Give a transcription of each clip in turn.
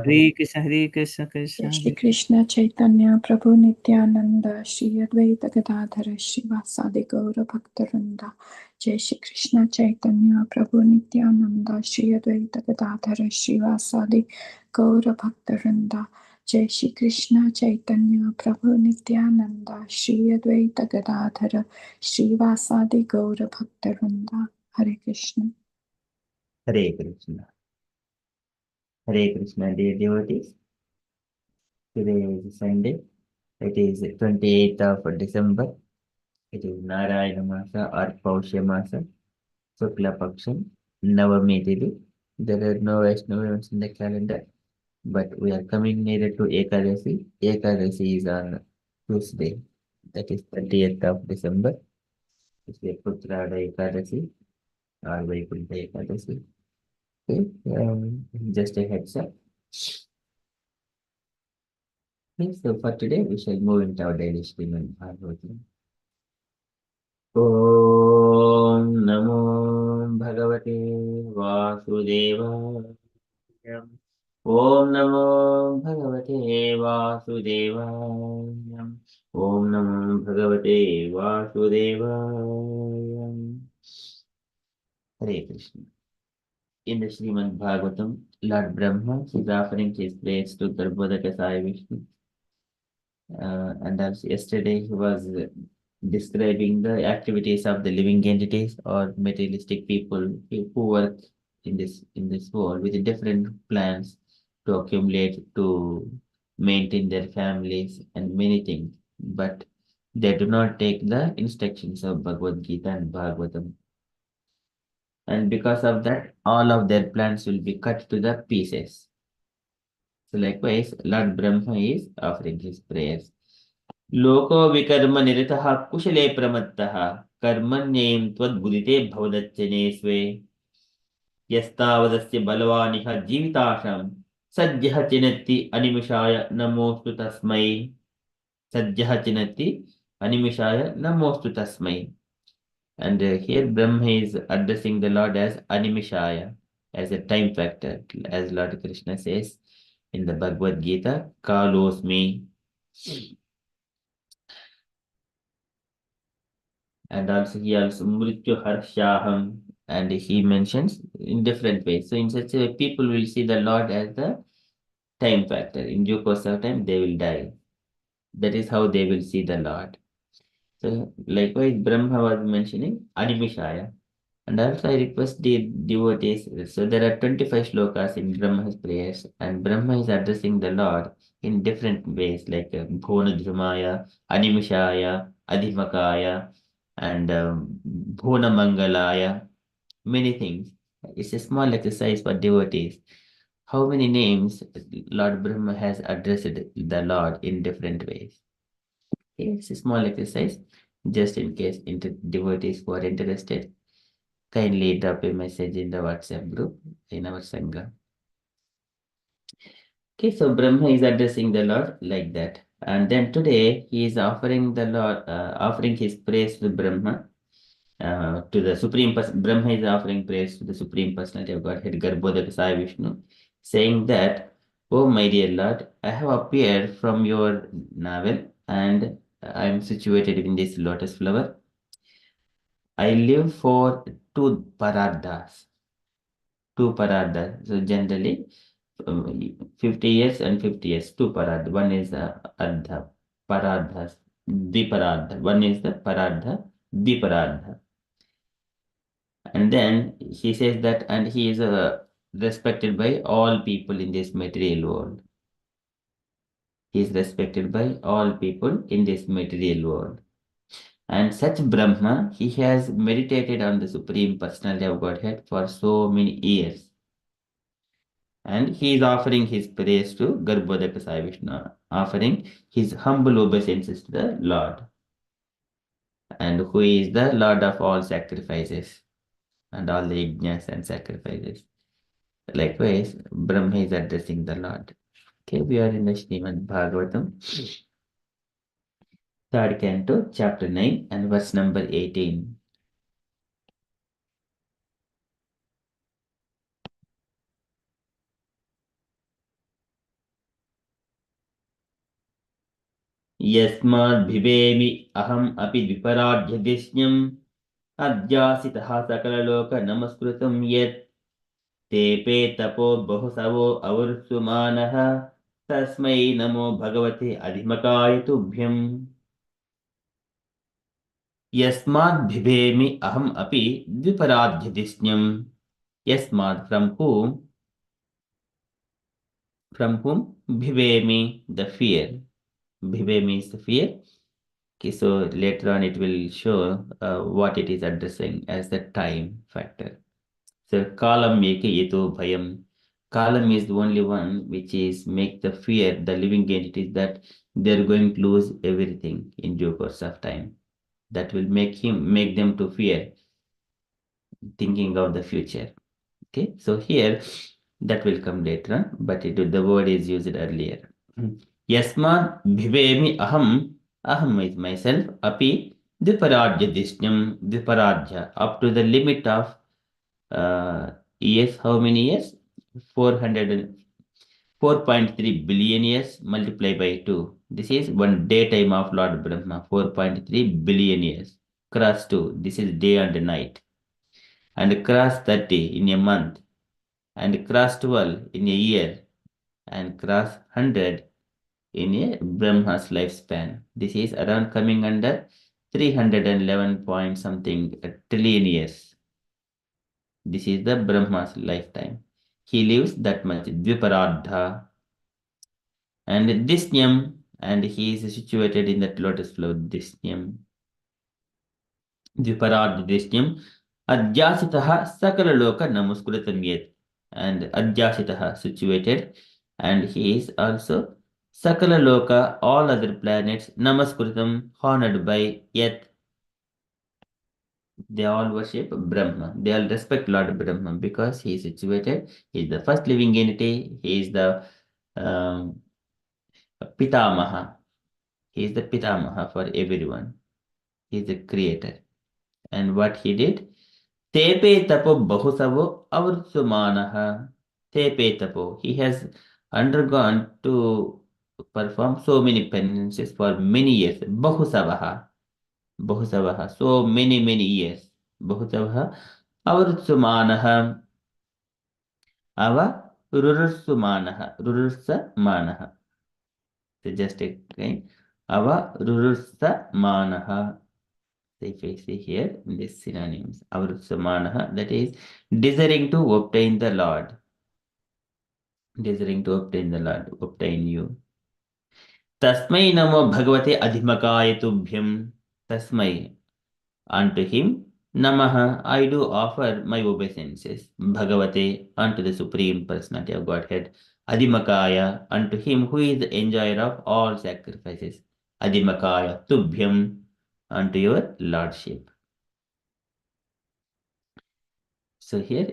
Hare Krishna Jai Krishna Shri Krishna Chaitanya Prabhu Nityananda Shri Advaita Gadadhara Srivasadi Gaura Bhaktaranda. Jai Shri Krishna Chaitanya Prabhu Nityananda Shri Advaita Gadadhara Srivasadi Gaura Bhaktaranda. Jai Shri Krishna Chaitanya Prabhu Nityananda Shri Advaita Gadadhara Srivasadi Gaura Bhaktaranda. Hare Krishna. Hare Krishna. Hare Krishna, dear devotees. Today is Sunday. It is 28th of December. It is Narayana Masa or Paushya Masa, Shukla Paksham, Navami Tithi. There are no Vaishnava events in the calendar, but we are coming nearer to Ekadasi. Ekadasi is on Tuesday, that is 30th of December. It's a Putrada Ekadasi or Vaikuntha Ekadasi. Okay, just a heads up. Okay, so for today, we shall move into our daily Srimad Bhagavatam. Om Namo Bhagavate Vasudevaya. Om Namo Bhagavate Vasudevaya. Om Namo Bhagavate Vasudevaya. Hare Krishna. In the Srimad Bhagavatam, Lord Brahma is offering his praise to Garbhodaka Sai Vishnu. And also yesterday he was describing the activities of the living entities or materialistic people who work in this world with different plans to accumulate, to maintain their families and many things, but they do not take the instructions of Bhagavad Gita and Bhagavatam. And because of that, all of their plans will be cut to the pieces. So likewise, Lord Brahma is offering his prayers. Loko vikarma niritaha kushale pramattaha karmanyem twadbudite bhavadachane swe yastavadasya balvaniha jivitasham sadyah chinati animishaya namostu tasmai sadyah chinati animishaya namostu tasmai. And here Brahma is addressing the Lord as Animishaya, as a time factor, as Lord Krishna says in the Bhagavad Gita, Kalosmi. And also he also Mrityu Harshaham, and he mentions in different ways. So in such a way, people will see the Lord as the time factor. In due course of time, they will die. That is how they will see the Lord. So likewise, Brahma was mentioning Animishaya. And also I request the devotees, so there are 25 shlokas in Brahma's prayers, and Brahma is addressing the Lord in different ways, like Bhona Dhrumaya, Animishaya, Adhimakaya, and Bhona Mangalaya, many things. It's a small exercise for devotees. How many names Lord Brahma has addressed the Lord in different ways? Okay, it's a small exercise, just in case devotees who are interested. Kindly drop a message in the WhatsApp group in our Sangha. Okay, so Brahma is addressing the Lord like that. And then today he is offering the Lord, offering his praise to Brahma, to the Supreme Person. Brahma is offering praise to the Supreme Personality of Godhead, Garbhodaka Sai Vishnu, saying that, "Oh my dear Lord, I have appeared from your navel and I am situated in this lotus flower. I live for two parardhas. Two parardhas. So generally, 50 years and 50 years, two parardha. One is ardha, parardhas, diparardha. One is the parardha, diparardha. And then he says that, and he is respected by all people in this material world. He is respected by all people in this material world. And such Brahma, he has meditated on the Supreme Personality of Godhead for so many years. And he is offering his praise to Garbhodaka Sai Vishnu, offering his humble obeisances to the Lord, and who is the Lord of all sacrifices and all the yajnas and sacrifices. Likewise, Brahma is addressing the Lord. Okay, we are in the Srimad Bhagavatam, third canto, chapter 9, and verse number 18. यस्माद् भिवेमि अहम् अपि विपराध्यदिष्ण्यम् अध्यासितः सकललोक नमस्कृतं यत् तेपे तपो बहुसवो अवृत्सुमानः तस्मै नमो भगवते अधिमकाय तुभ्यम् यस्माद् भिवेमि अहम् अपि द्विपराध्यदिष्ण्यम् यस्मात् from whom bhivemi the fear. Bhivemi is the fear. Okay, so later on it will show what it is addressing as the time factor. So kalam meke yeto bhayam. Kalam is the only one which is make the fear the living entities that they're going to lose everything in due course of time. That will make them to fear, thinking of the future. Okay, so here that will come later on, but the word is used earlier. Yasmat bhivemi aham. Aham is myself. Api diparadya dishyam. Diparadya. Up to the limit of years. How many years? 404.3 billion years multiplied by 2. This is one daytime of Lord Brahma. 4.3 billion years. Cross 2. This is day and night. And cross 30 in a month. And cross 12 in a year. And cross 100 in a Brahma's lifespan. This is around coming under 311 point something trillion years. This is the Brahma's lifetime. He lives that much. Dviparadha. And Disnyam, and he is situated in that lotus flower, Disnyam. Dviparadha Disnyam. Adhyasitaha Sakalaloka Namaskuratam Yet. And Adhyasitaha situated, and he is also Sakala Loka, all other planets, Namaskritam, honored by Yet. They all worship Brahma. They all respect Lord Brahma because he is situated. He is the first living entity. He is the um, Pitamaha. He is the Pitamaha for everyone. He is the creator. And what he did? Tepe tapo bahusavo avarsumanaha. Tepe tapo. He has undergone to perform so many penances for many years. Bahusavaha. Bahusavaha. So many years. Bahusavaha. Avarsumanaha. Ava rurursumanaha. Rurursamanaha. So just again. Ava rurursamanaha. If I see here in this synonyms, Avrutsamanaha, that is desiring to obtain the Lord. Desiring to obtain the Lord, obtain you. Tasmai namo bhagavate adhimakaya tubhyam. Tasmai, unto him, namaha, I do offer my obeisances. Bhagavate, unto the Supreme Personality of Godhead. Adhimakaya, unto him who is the enjoyer of all sacrifices. Adhimakaya tubhyam, unto your Lordship. So here,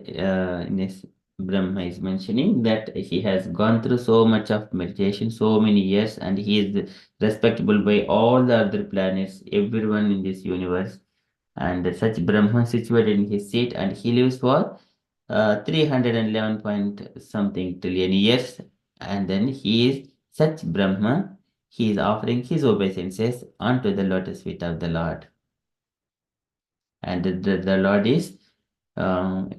in this Brahma is mentioning that he has gone through so much of meditation, so many years, and he is respectable by all the other planets, everyone in this universe. And such Brahma situated in his seat, and he lives for 311 point something trillion years. And then he is such Brahma, he is offering his obeisances unto the lotus feet of the Lord. And the Lord is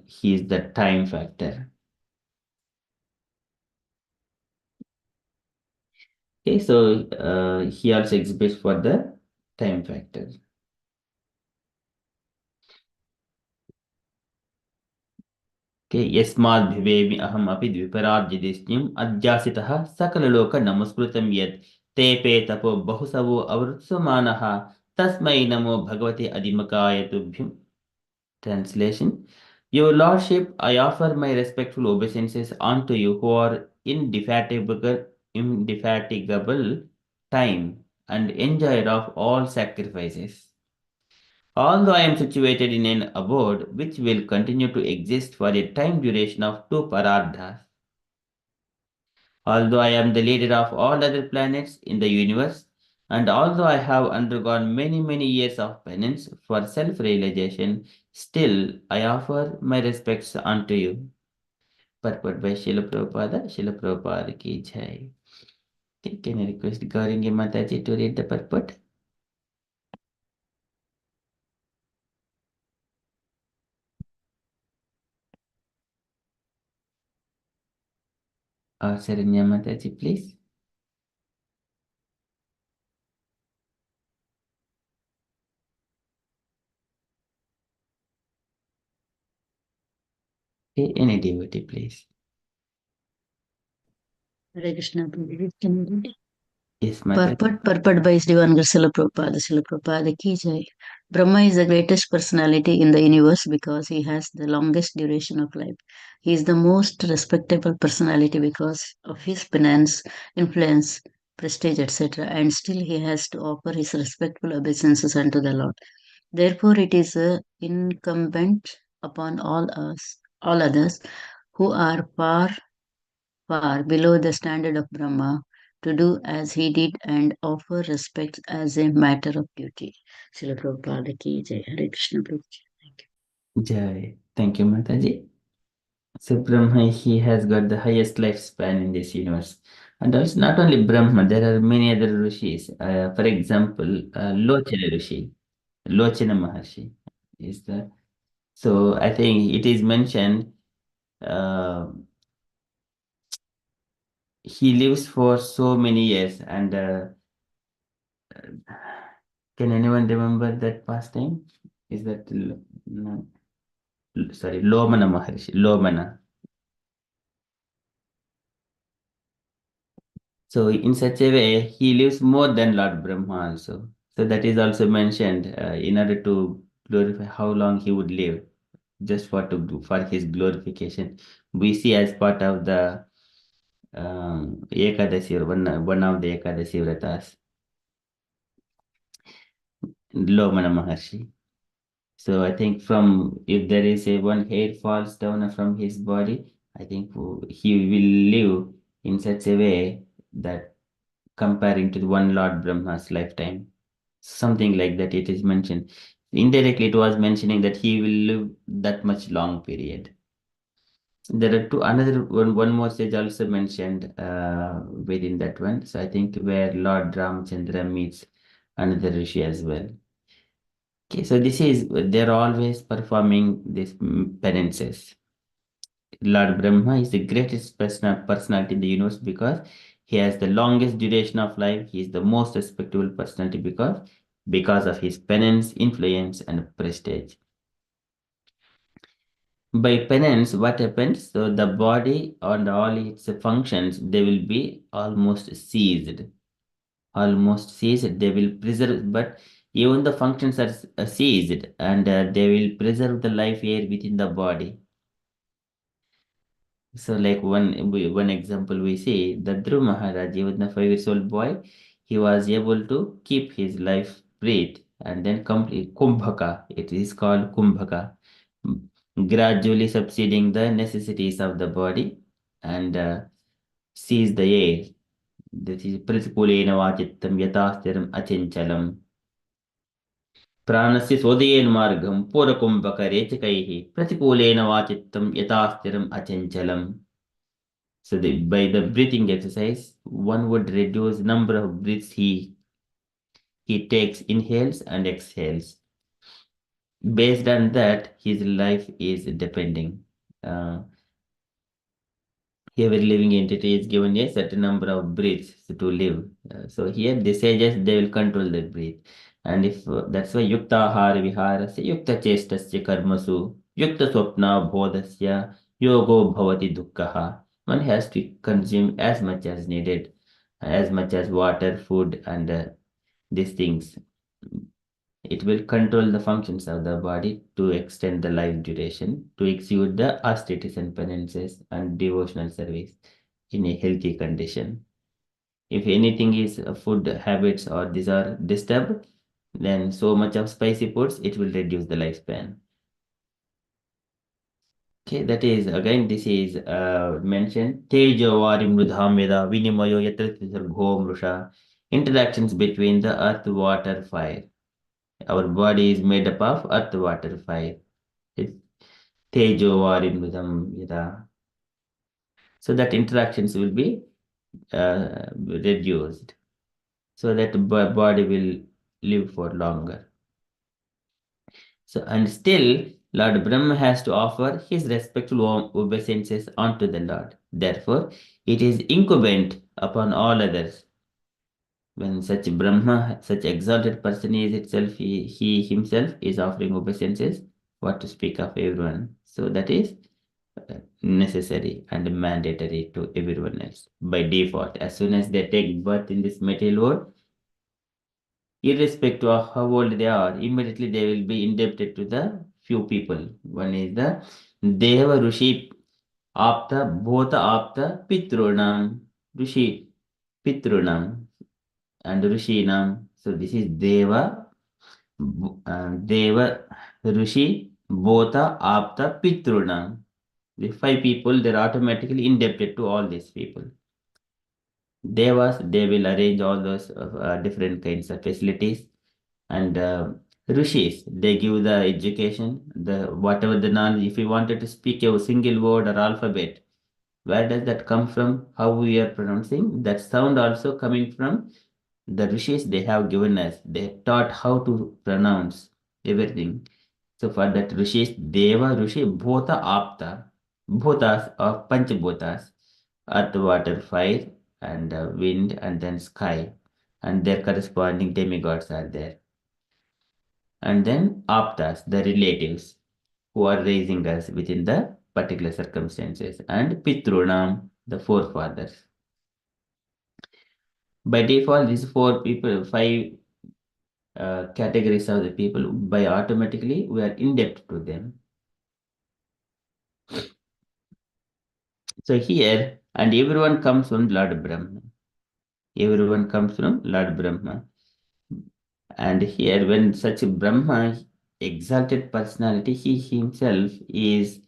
he is the time factor. Okay, so he also exhibits for the time factor. Okay, yasmad bhivevi aham api dviparajyadisnyam adhyasitah sakalaloka namaskrutam yat tepe tapo bahusavo avrutsumanaha tasmai namo bhagavate adimakaya tubhyam. Translation. Your Lordship, I offer my respectful obeisances unto you who are indefatigable time and enjoyer of all sacrifices. Although I am situated in an abode which will continue to exist for a time duration of 2 parardhas, although I am the leader of all other planets in the universe, and although I have undergone many years of penance for self realization, still I offer my respects unto you. Purport by Srila Prabhupada, Srila Prabhupada ki jai. Okay, can I request Gauringi Mataji to read the purport? Or Saranya Mataji, please. Okay, any devotee, please. Hare Krishna, Prabhu. Can you read? Yes, Mataji. Purport by Srivanga Srila Prabhupada. Srila Prabhupada ki jai. Brahma is the greatest personality in the universe because he has the longest duration of life. He is the most respectable personality because of his penance, influence, prestige, etc. And still he has to offer his respectful obeisances unto the Lord. Therefore, it is incumbent upon all others who are far below the standard of Brahma to do as he did and offer respect as a matter of duty. Srila Prabhupada ki jai. Hare Krishna Prabhu. Thank you. Jai. Thank you, Mataji. So Brahma, he has got the highest lifespan in this universe. And also not only Brahma, there are many other rishis. For example, Lochana Rishi, Lochana Maharshi is the. So I think it is mentioned uh, he lives for so many years. And can anyone remember that pastime? Is that no, sorry, Lomana Maharshi, Lomana. So in such a way, he lives more than Lord Brahma also. So that is also mentioned in order to glorify how long he would live, just for his glorification. We see as part of the Ekadasi, or one of the Ekadasi Vratas, Lomana Maharshi. So I think if there is a one hair falls down from his body, I think he will live in such a way that comparing to the one Lord Brahma's lifetime. Something like that it is mentioned. Indirectly, it was mentioning that he will live that much long period. There are one more stage also mentioned within that one. So I think where Lord Ramchandra meets another Rishi as well. Okay, so they're always performing these penances. Lord Brahma is the greatest personality in the universe because he has the longest duration of life. He is the most respectable personality because of his penance, influence, and prestige. By penance, what happens? So the body and all its functions, they will be almost ceased. Almost ceased. They will preserve, but even the functions are ceased, and they will preserve the life air within the body. So, like one example we see, the Dhruv Maharaj, even the 5 years old boy, he was able to keep his life breathe and then complete Kumbhaka. It is called Kumbhaka, gradually subsiding the necessities of the body and seize the air. That is Pritipulena Vachittam Yatastiram Achinchalam. प्राणस्य स्वोदयेन मार्गं पूरकुम्भकरेचकैः प्रतिकूलेन वाचित्तं यथास्थिरम् अचञ्चलम्. So by the breathing exercise, one would reduce number of breaths he takes, inhales and exhales. Based on that, his life is depending. Uh, every living entity is given a certain number of breaths to live. So here the sages they will control their breath. And if that's why yukta har viharasya yukta chestasya karmasu yukta swapna bodhasya yogo bhavati dukkha. One has to consume as much as needed, as much as water, food, and these things. It will control the functions of the body to extend the life duration, to execute the austerities and penances and devotional service in a healthy condition. If anything is food habits or these are disturbed, then so much of spicy foods, it will reduce the lifespan. Okay, that is again, this is mentioned. Tejo vari mrudham veda vinimayo yatra sargho mrusha. Interactions between the earth, water, fire. Our body is made up of earth, water, fire. It's tejo vari mrudham veda. So that interactions will be reduced, so that body will live for longer. So, and still, Lord Brahma has to offer his respectful obeisances unto the Lord. Therefore, it is incumbent upon all others. When such Brahma, such exalted person is itself, he himself is offering obeisances, what to speak of everyone. So that is necessary and mandatory to everyone else by default. As soon as they take birth in this material world, irrespective of how old they are, immediately they will be indebted to the few people. One is the Deva Rushi Apta Bhota Apta Pitrunam Rushi Pitrunam and Rushinam. So this is Deva Rushi Bhota Apta Pitrunam. The five people, they're automatically indebted to all these people. Devas, they will arrange all those different kinds of facilities, and rishis, they give the education, the whatever the knowledge. If you wanted to speak a single word or alphabet, where does that come from? How we are pronouncing that sound also coming from the rishis they have given us. They taught how to pronounce everything. So for that rishis, Deva, Rishi, Bhota, Apta, Bhutas of Panchabhutas, earth, water, fire, and wind, and then sky, and their corresponding demigods are there. And then Aptas, the relatives, who are raising us within the particular circumstances, and Pitrunam, the forefathers. By default, these four people, five categories of the people, by automatically we are indebted to them. So here, and everyone comes from Lord Brahma. Everyone comes from Lord Brahma. And here, when such a Brahma, exalted personality, he himself is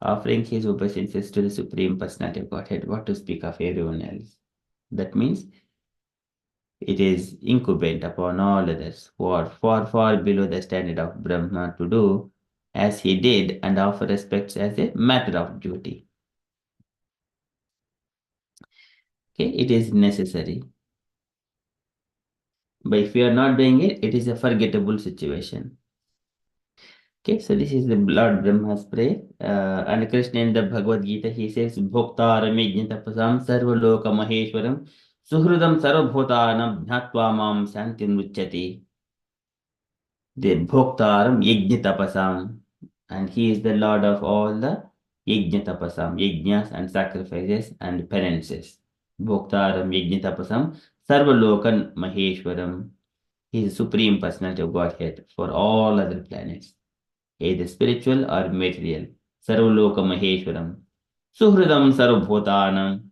offering his obeisances to the Supreme Personality of Godhead, what to speak of everyone else. That means it is incumbent upon all others who are far, far below the standard of Brahma to do as he did and offer respects as a matter of duty. Okay, it is necessary. But if you are not doing it, it is a forgettable situation. Okay, so this is the Lord Brahma's prayer. And Krishna in the Bhagavad Gita, he says, Bhoktaram yajnatapasam sarvaloka maheshwaram suhridam sarvabhutanam jnatva mam santim ruchyati. The Bhoktaram yajnatapasam. And he is the Lord of all the yajnatapasam, yajnas and sacrifices and penances. Bhoktaram yajnatapasam sarvalokan maheshwaram. He is the supreme personality of Godhead for all other planets, either spiritual or material. Sarvaloka Maheshwaram. Suhridam Sarvabhutanam.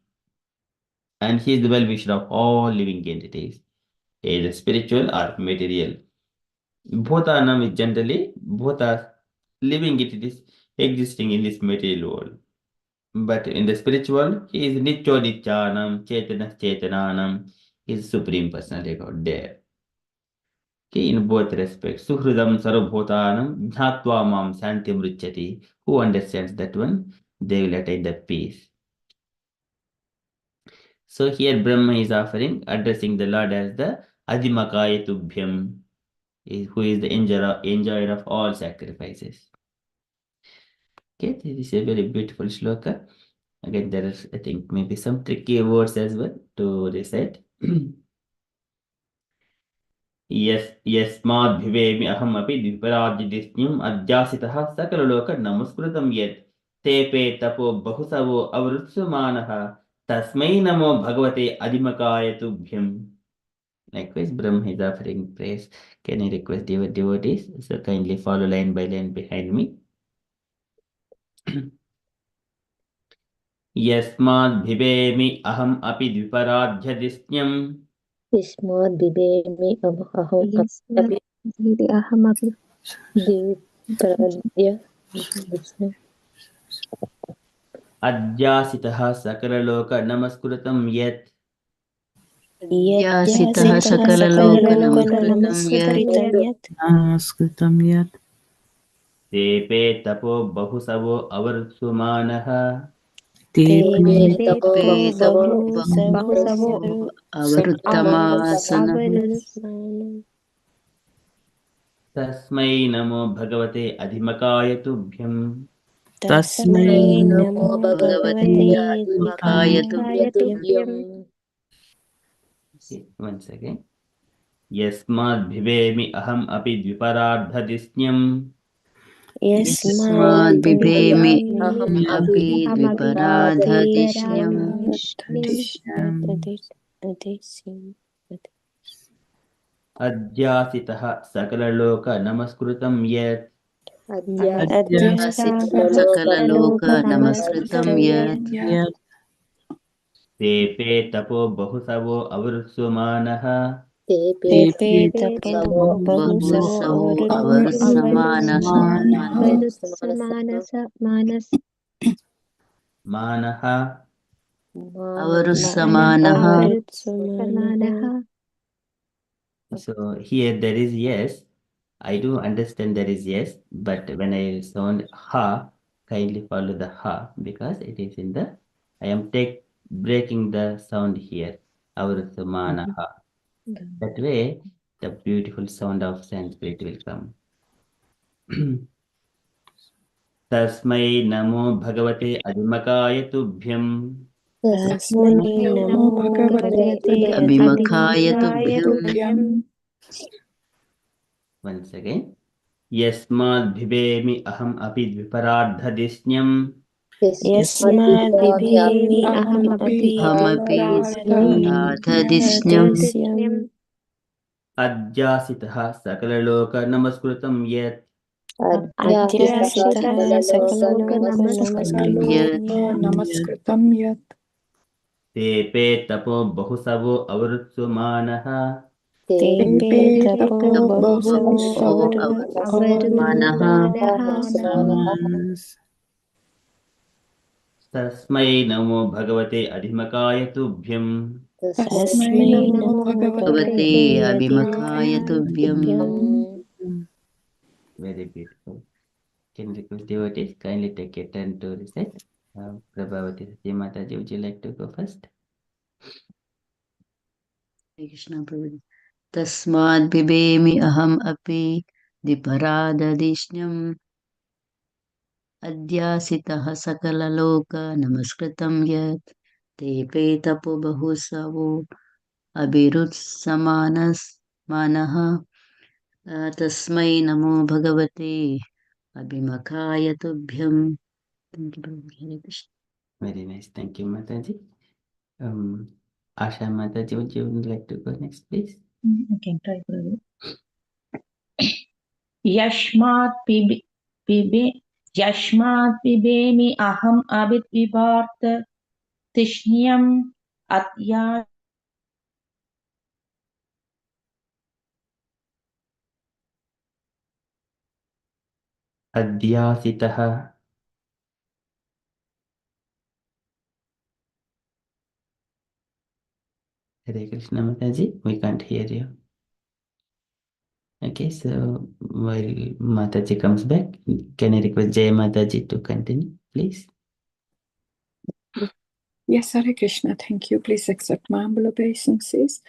And he is the well-wisher of all living entities, either spiritual or material. Bhutanam is generally Bhutas, living entities existing in this material world. But in the spiritual, he is Nityo Nityanam, Chetana Chetananam, he is supreme personality of God there. Okay, in both respects, Suhridam Sarvabhutanam, Jnatva Mam Santim Ruchyati. Who understands that one? They will attain the peace. So here Brahma is offering, addressing the Lord as the Adimakaya Tubhyam, who is the enjoyer of all sacrifices. Okay, this is a very beautiful shloka. Again, there is, I think, maybe some tricky words as well to recite. यस्माद्भिवेमि अहमपि द्विपराजिदिस्न्युम् अध्यासितः सकललोक नमस्कृतं यत् तेपे तपो बहुसवो अवृत्सुमानः तस्मै नमो भगवते अधिमकाय तुभ्यम्. Likewise, Brahma is offering praise. Can I request devotees? So kindly follow line by line behind me. यस्माद्भिवेमि अहम् अपि द्विपराध्यदिस्न्यम् यस्माद् अहमपि द्विपराद्य अध्यासितः सकललोक नमस्कृतं यत् यासितः सकललोकनमस्कृतं यत् नमस्कृतं यत् तेपे तपो बहुसवो अवर्त्सुमानः Tepe पे tapo तपो bahu savo अवरुत्तमासनः avarusmanam. तस्मै नमो भगवते अधिमकाय तुभ्यम् Tasmai नमो namo भगवते bhagavate आत्मकाय तुभ्यम् adhikayatuvyam. Once again. यस्माद्भिवेमि अहम् अपि द्विपरार्धदिस्न्यम् Yasmad यस्माद् बिभेमि bhivemi अपि ahamapi द्विपराधदिष्ण्यम् dviparadishnyam adhisyam. अध्यासितः सकललोकनमस्कृतं यत् Adhyasitah सकललोक नमस्कृतं namaskritam यत् yat तेपे तपो बहुसवो अवृत्सुमानः tepe tapo bahusavo बहुसवो अवर्समानः avarutsamanasa manas मानः अवरुस्समानः avarutsamanaha. So here there is yes. I do understand there is yes, but when I sound ha, kindly follow the ha because it is in the, I am breaking the sound here. Avrusmanaha. That way, the beautiful sound of Sanskrit will come. Tasmai namo bhagavate adhimakaye tubhyam. Tasmai namo bhagavate अभिमखाय तुभ्यम् adhikayatuvyam. Once again. Yasmad bhivemi aham api dviparadhadisnyam. Yasmad bibhemi aham api अहमपि राधदिस्न्यम् adhyasyam. Adhyasitah sakalaloka namaskrutam yat. Adhyasitah sakalaloka namaskritam यत् नमस्कृतं यत् Tepe tapo bahusavo avrutsumanah. tepe ते tapo तपो bahusavo बहुसो अवर्तमानः avarusmanaha. Tasmai namo bhagavate adhimakaye tubhyam. तस्मै Tasmai नमो namo भगवते भगवते bhagavate अभिमखाय तुभ्यम् adhikayatuvyam. Very beautiful. Can request devotees kindly take a turn to recite. Prabhavati Sati Mataji, would you like to go first? Krishna प्रभु तस्माद् बिभेमि अहम् अपि द्विपरादधिष्ण्यम् अध्यासितः सकललोक नमस्कृतं यत् तेपे तपो बहुसवो अभिरुत्समानः तस्मै नमो भगवते अभिमखाय तुभ्यम् हरे Krishna Very nice. Thank you, Mataji. Asha Mataji, would you like to go next, please? I can try, Prabhu. यस्मात् पिबेमि अहम् अविद्विपार्थ तिष्ण्यम् अत्या Adhyasitah. Hare Krishna Mataji, we can't hear you. Okay, so while Mataji comes back, can I request Jay Mataji to continue, please? Yes, Hare Krishna, thank you. Please accept my humble obeisances.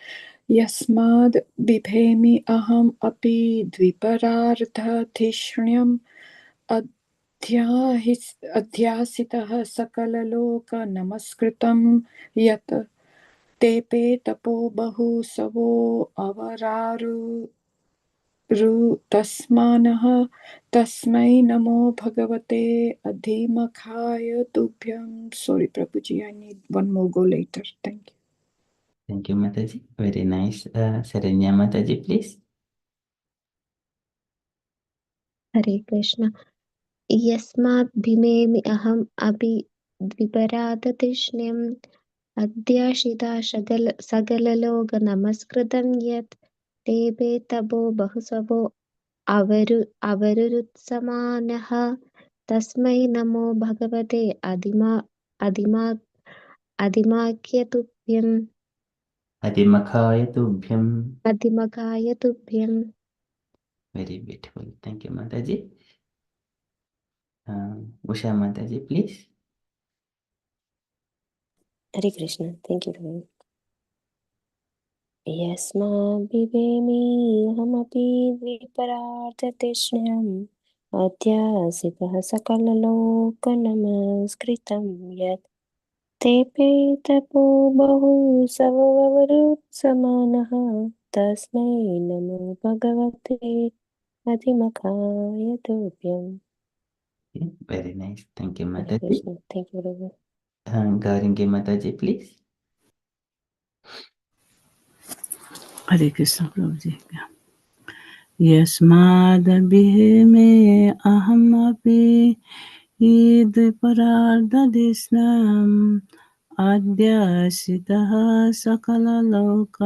Yasmad bibhemi aham api dviparardhathishnyam adhyasitah sakalaloka namaskritam yat tepe tapo bahu savo avararu tasmanah tasmai namo bhagavate adhimakhaya tubhyam. Sorry, Prabhuji, I need one more go later. Thank you. Thank you, Mataji. Very nice. Saranya Mataji, please. Hare Krishna. Yasmat bhimemi aham api dviparadhatishnям adhyashita sagalaloga namaskritam yat tebe tabo bahusavo avarurutsamanaha tasmai namo bhagavate adimakyatubhyam. Adimakhaya tubhyam. Adimakayatubhyam. Very beautiful. Thank you, Mataji. Usha Mataji, please. Hare Krishna. Thank you, Prabhu. यस्माद्बिभेमि अहमपि द्विपरार्थतृष्ण्याम् अध्यासितः सकललोकनमस्कृतं यत् तेऽपि तपो बहु सववरुत्समानः तस्मै नमो भगवते अधिमखाय तुभ्यम्. Very nice. Thank you, Hare Mataji. Krishna. Thank you, Prabhu. Gauringi Mataji, please. Hare Krishna Prabhuji. यस्मादभिमे अहमपि ईदपरार्धदिस्नम् अध्यासितः सकललोक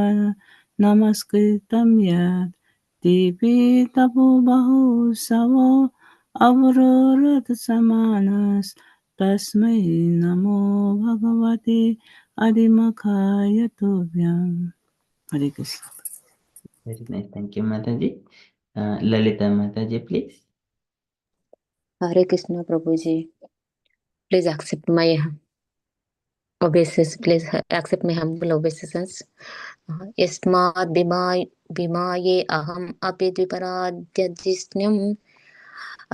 नमस्कृतं यत् दिवि तपो बहुसवो अवरोरथ समानस्तस्मै नमो भगवते अधिमखाय तुभ्यम्. Hare Krishna. Very nice. Thank you, Mataji. Lalita Mataji, please. Hare Krishna, Prabhuji. Please accept my obeisance. Please accept my humble obeisance. यस्मात् विमाये अहम् अपि द्विपराद्यजिष्ण्यम्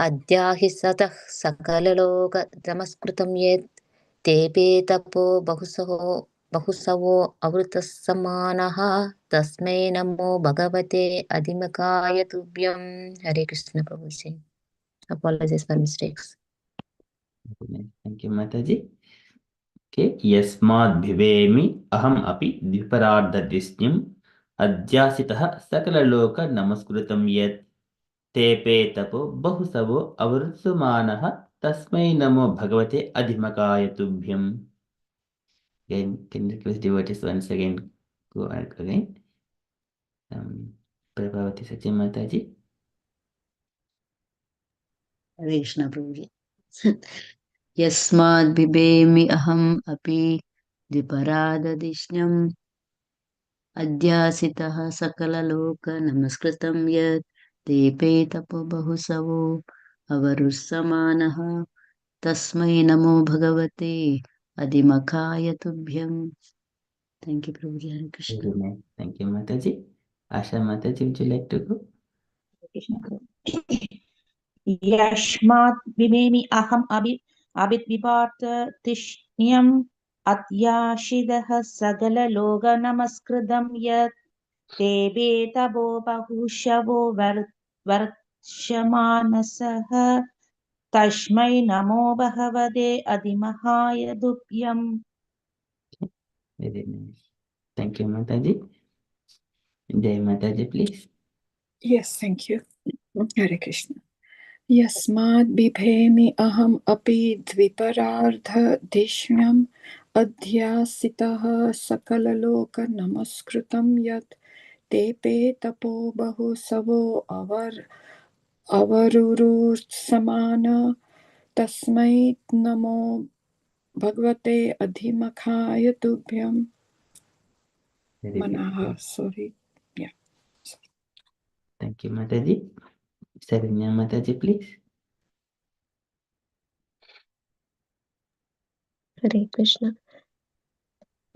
अद्याहि सतः सकललोकनमस्कृतं यत् तेऽपि तपो बहुसवो अवृतः समानः तस्मै नमो भगवते अधिमकाय तुभ्यम्. हरे कृष्ण प्रभुजी. Apologies for mistakes. Thank you, Mataji. Okay. Yasmad bhivemi aham api dviparadadisnyam adhyasitah sakalaloka namaskrutam yat tepe tapo bahusavo avrutsumanah tasmai namo bhagavate adhimakaya tubhyam. Again, can you request devotees once again go again? Prabhavati Sachi Mataji. Hare Krishna Prabhuji. यस्माद् बिभेमि अहम् अपि द्विपरादधिष्ण्यम् अध्यासितः सकललोकनमस्कृतं यत् तेऽपि तपो बहुसवो अवरुत्समानः तस्मै नमो भगवते अधिमखाय तुभ्यम्. Thank you, Prabhuji. Hare Krishna. Very nice. Thank you, Mataji. Asha Mataji, would you like to go? यस्मात् विमेमि अहम् अभिद्विपार्थ अत्याशिदः सकललोकनमस्कृतं यत् तेऽपि तपो बहुशवो वर्षमानसः तस्मै नमो भगवते अधिमहाय तुभ्यम्. Very nice. Thank you, Mataji. Jai Mataji, please. Yes, thank you. Hare Krishna. यस्माद् बिभेमि अहम् अपि द्विपरार्धधिष्ण्यम् अध्यासितः सकललोकनमस्कृतं यत् तेऽपि तपो बहुसवो अवरुरुत्समान तस्मै नमो भगवते अधिमखाय तुभ्यम्. Very good. Manaha, sorry. Yeah. Thank you, Mataji. Saranya Mataji, please. हरे कृष्ण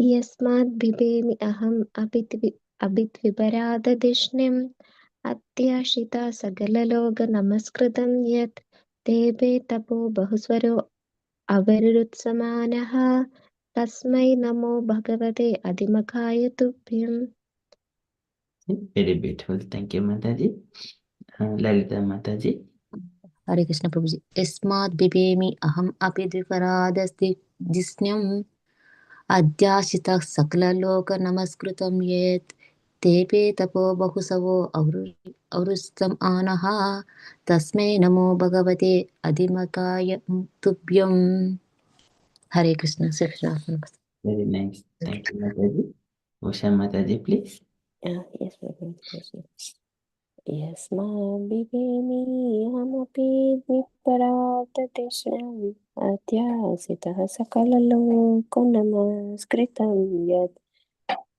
यस्माद् बिभेमि अहम् अभिद्विपरादधिष्ण्यम् अत्याशिता सकललोकनमस्कृतं यत् तेऽपि तपो बहुस्वरो अवरुत्समानः तस्मै नमो भगवते अधिमखाय तुभ्यम्. Very beautiful. Thank you, Mataji. Lalita Mataji. हरे कृष्ण प्रभुजी. यस्मात् बिभेमि अहम् अपि द्विपरादधिष्ण्यम् अध्याशितः सकललोकनमस्कृतं यत् तेऽपि तपो बहुसवो अवृत्समानः तस्मै नमो भगवते अधिमकाय तुभ्यम्. हरे Krishna. Shri Krishna. Very nice. Thank you, Mataji. Usha Mataji, please. Yes, यस्माद् बिभेमि अहमपि विपराततृष्णाम् अध्यासितः सकललोकनमस्कृतं यत्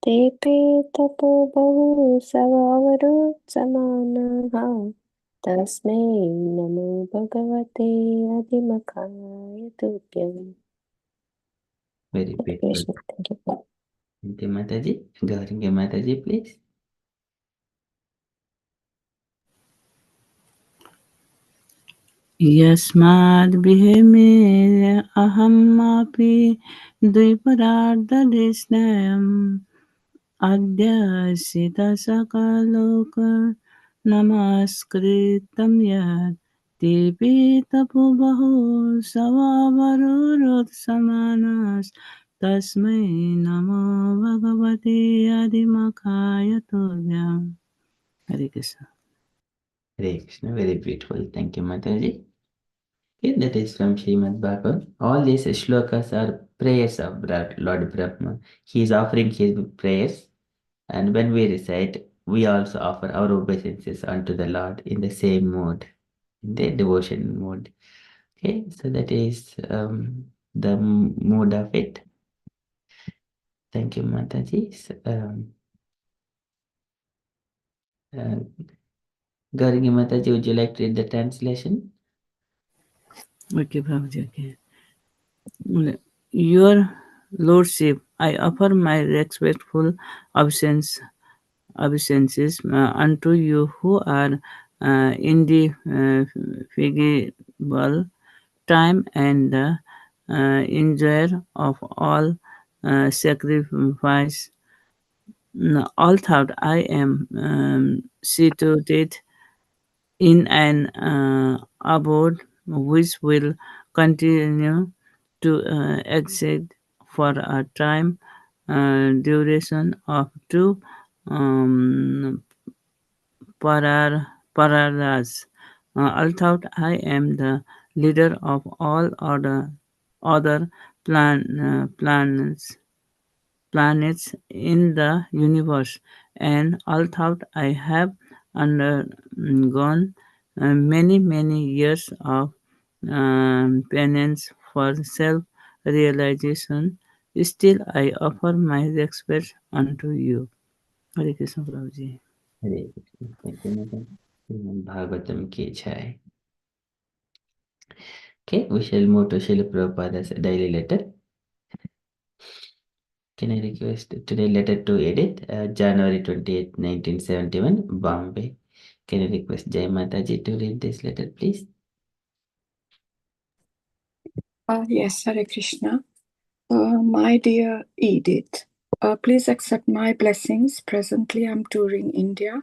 तेऽपि तपो बहु सवावरुत्समानः तस्मै नमो भगवते अधिमखाय तुभ्यम्. Very beautiful. Krishna. Thank you. Thank you, Mataji. Gauringa Mataji, please. यस्माद्विहेमे अहमपि द्विपरार्धदेशनयम् अध्यासितसकलोक नमस्कृतं यत् दिवि तपोबहो सवावरोत्समानस्तस्मै नमो भगवते आदिमखाय तुभ्यम्. Hare Krishna. Hare Krishna, very beautiful. Thank you, Mataji. Okay, that is from Srimad Bhagavatam. All these shlokas are prayers of Lord Brahma. He is offering his prayers, and when we recite, we also offer our obeisances unto the Lord in the same mode, in the devotion mode. Okay, so that is the mood of it. Thank you, Mataji. Gauri Mataji, would you like to read the translation? Okay, Prabhuji, okay. Your Lordship, I offer my respectful obeisances unto you who are indefatigable, time and the enjoyer of all sacrifice. All thought I am situated in an abode which will continue to exist for a time duration of two paradas. Although I am the leader of all other planets in the universe, and although I have undergone many years of penance for self-realization, still I offer my respect unto you. Hare Krishna Prabhuji. Hare Krishna. Thank you, Mataji. Bhagavatam ki jai. Okay, we shall move to Srila Prabhupada's daily letter. Can I request today letter to edit? January 28th, 1971, Bombay. Can I request Jai Mataji to read this letter, please? Yes, Hare Krishna. My dear Edith, please accept my blessings. Presently, I'm touring India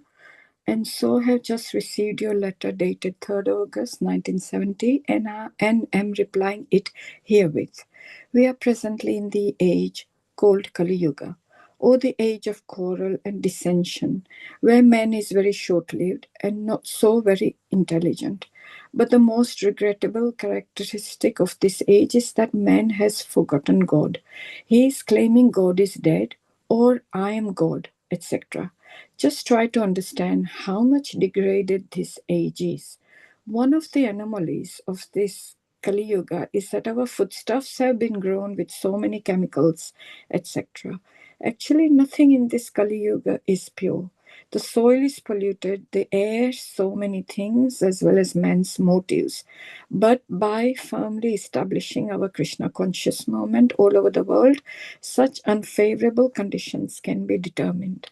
and so have just received your letter dated 3rd August 1970 and am replying it herewith. We are presently in the age called Kali Yuga, or the age of quarrel and dissension, where man is very short-lived and not so very intelligent. But the most regrettable characteristic of this age is that man has forgotten God. He is claiming God is dead or I am God, etc. Just try to understand how much degraded this age is. One of the anomalies of this Kali Yuga is that our foodstuffs have been grown with so many chemicals, etc. Actually, nothing in this Kali Yuga is pure. The soil is polluted, the air, so many things, as well as man's motives. But by firmly establishing our Krishna conscious movement all over the world, such unfavorable conditions can be determined.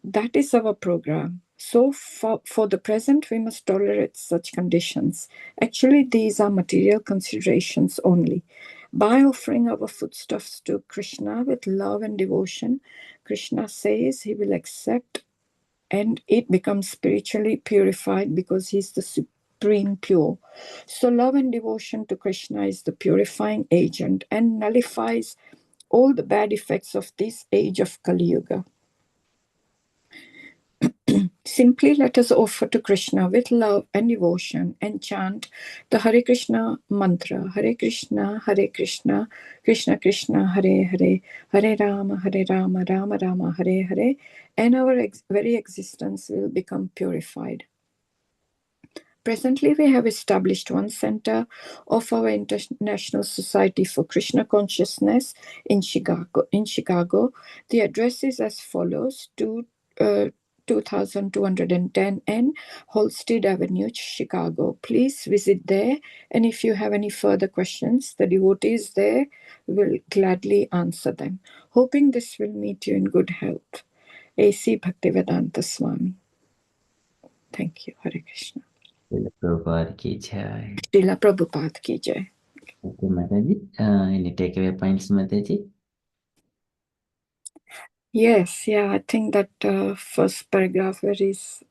That is our program. So for the present, we must tolerate such conditions. Actually, these are material considerations only. By offering our foodstuffs to Krishna with love and devotion, Krishna says he will accept and it becomes spiritually purified because he's the supreme pure. So love and devotion to Krishna is the purifying agent and nullifies all the bad effects of this age of Kali Yuga. Simply let us offer to Krishna with love and devotion and chant the Hare Krishna mantra. Hare Krishna, Krishna Krishna, Hare Hare, Hare Rama, Rama Rama, Hare Hare, and our very existence will become purified. Presently, we have established one center of our International Society for Krishna Consciousness in Chicago. The address is as follows: 2210N, Holstead Avenue, Chicago. Please visit there. And if you have any further questions, the devotees there will gladly answer them. Hoping this will meet you in good health. A.C. Bhaktivedanta Swami. Thank you. Hare Krishna. Srila Prabhupada ki jai. Srila Prabhupada ki jai. Okay, Mataji. Any takeaway points, Mataji? Yes, yeah, I think that first paragraph where is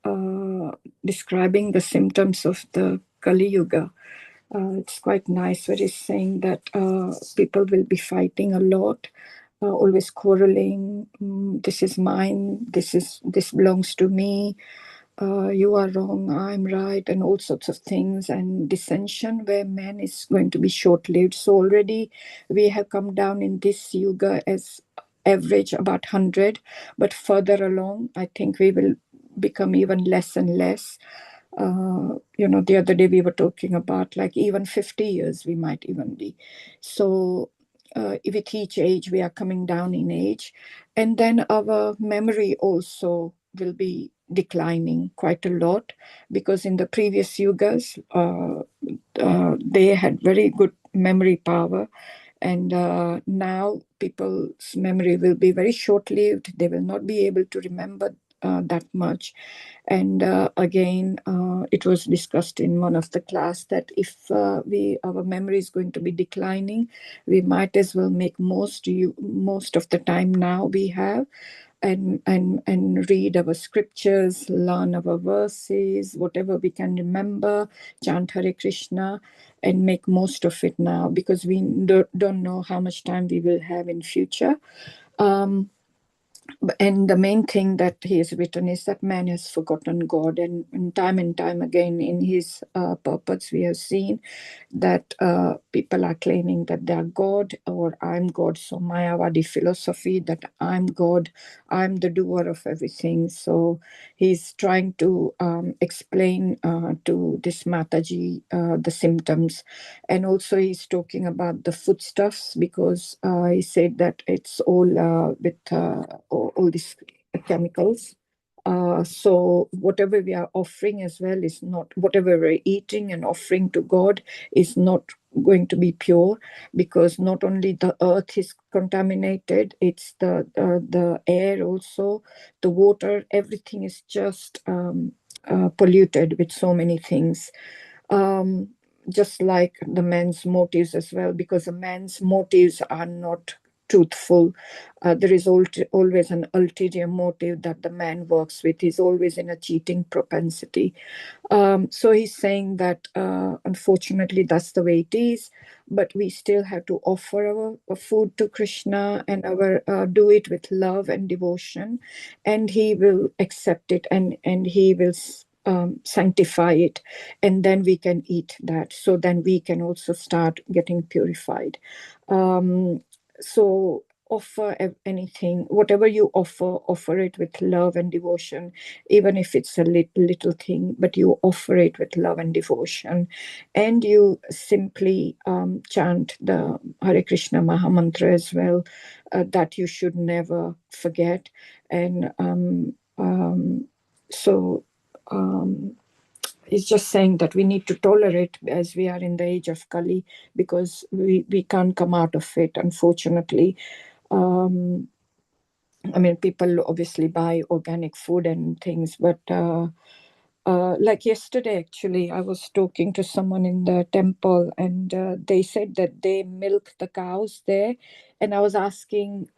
describing the symptoms of the Kali Yuga. It's quite nice where he's saying that people will be fighting a lot, always quarreling. This is mine. This belongs to me. You are wrong. I'm right, and all sorts of things. And dissension where man is going to be short-lived. So already we have come down in this yuga as average about 100, but further along, I think we will become even less and less. The other day we were talking about like even 50 years we might even be. So with each age we are coming down in age, and then our memory also will be declining quite a lot, because in the previous yugas they had very good memory power, and now people's memory will be very short-lived. They will not be able to remember that much. And again, it was discussed in one of the class that if our memory is going to be declining, we might as well make most of the time now we have, and read our scriptures, learn our verses, whatever we can remember, chant Hare Krishna, and make most of it now, because we don't know how much time we will have in future. And the main thing that he has written is that man has forgotten God, and time again in his purports we have seen that people are claiming that they are God, or I'm God. So Mayavadi philosophy that I'm God, I'm the doer of everything. So he's trying to explain to this Mataji the symptoms, and also he's talking about the foodstuffs, because he said that it's all with all these chemicals. So whatever we are offering as well is not, whatever we're eating and offering to God is not going to be pure, because not only the earth is contaminated, it's the air also, the water, everything is just polluted with so many things. Just like the man's motives as well, because the man's motives are not truthful. There is always an ulterior motive that the man works with. He's always in a cheating propensity. So he's saying that unfortunately that's the way it is, but we still have to offer our food to Krishna, and our do it with love and devotion, and he will accept it, and he will sanctify it, and then we can eat that. So then we can also start getting purified. So offer anything, whatever you offer it with love and devotion, even if it's a little thing, but you offer it with love and devotion, and you simply chant the Hare Krishna Maha Mantra as well, that you should never forget. And it's just saying that we need to tolerate as we are in the age of Kali, because we can't come out of it, unfortunately. I mean, people obviously buy organic food and things, but like yesterday, actually, I was talking to someone in the temple, and they said that they milk the cows there. And I was asking,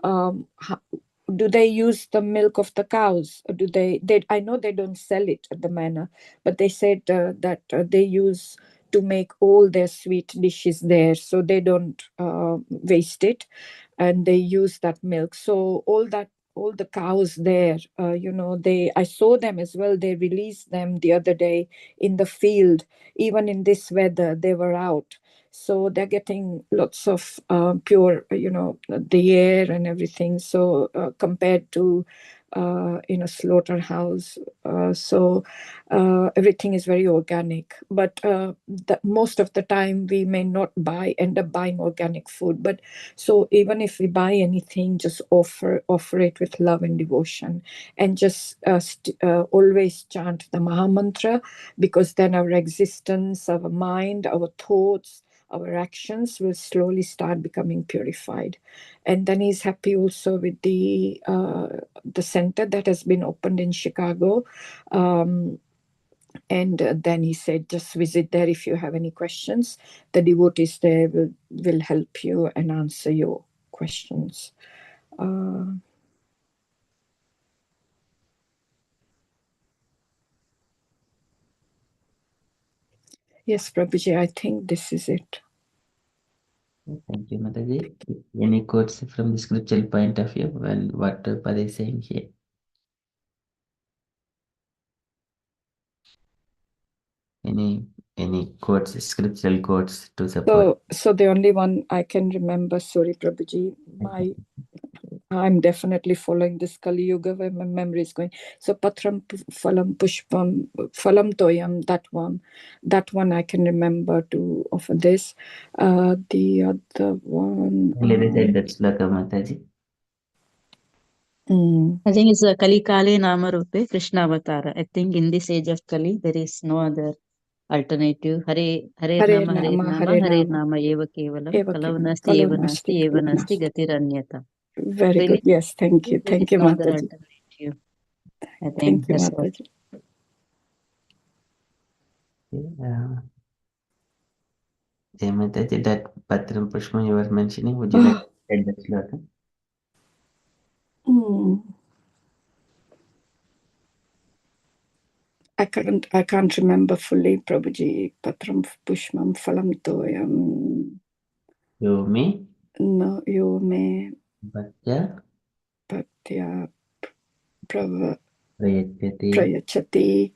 do they use the milk of the cows? Or do they I know they don't sell it at the manor, but they said that they use to make all their sweet dishes there, so they don't waste it, and they use that milk. So all the cows there, I saw them as well. They released them the other day in the field. Even in this weather, they were out. So they're getting lots of pure, the air and everything. So compared to in a slaughterhouse, so everything is very organic. But most of the time we may not end up buying organic food. But so even if we buy anything, just offer it with love and devotion, and just always chant the Maha Mantra, because then our existence, our mind, our thoughts, our actions will slowly start becoming purified. And then he's happy also with the center that has been opened in Chicago. And then he said, just visit there if you have any questions. The devotees there will help you and answer your questions. Yes, Prabhuji, I think this is it. Thank you, Mataji. Any quotes from the scriptural point of view and what Prabhupada is saying here? Any quotes, scriptural quotes to support? So the only one I can remember, sorry, Prabhuji, I'm definitely following this Kali Yuga where my memory is going. So Patram Phalam Pushpam Phalam Toyam, that one I can remember to offer this. The other one. Really said that sloka, Mataji. I think it's Kali Kale Nama Rupe Krishna Avatara. I think in this age of Kali, there is no other alternative. Hare Nama Eva Kevalam Kalavnasti Eva Nasti Gatiranyata. Very Really, good. Yes, thank you. there Thank is you, no other Mataji. alternative. I think Thank you, that's what. Mataji. Jai Mataji, that Patram Pushma you were mentioning, would you like to add that sloka? I can't remember fully, Prabhuji. Patram Pushpam Phalam Toyam. You may. No, you may. Bhatya. Prayachati.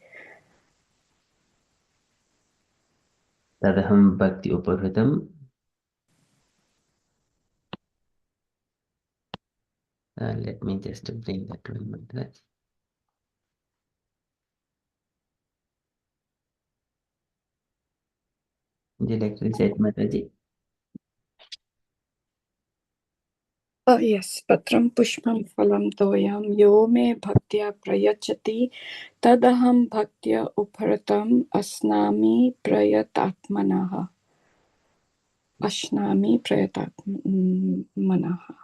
Tadaham Bhakti Upahritam. Let me just bring that one, Mataji. Would you like to recite, Mataji? Oh, yes. Patram Pushpam Phalam Toyam Yo me Bhaktya Prayachati Tadaham Bhaktya Uparatam Asnami Prayatatmanaha. Ashnami Prayatatmanaha.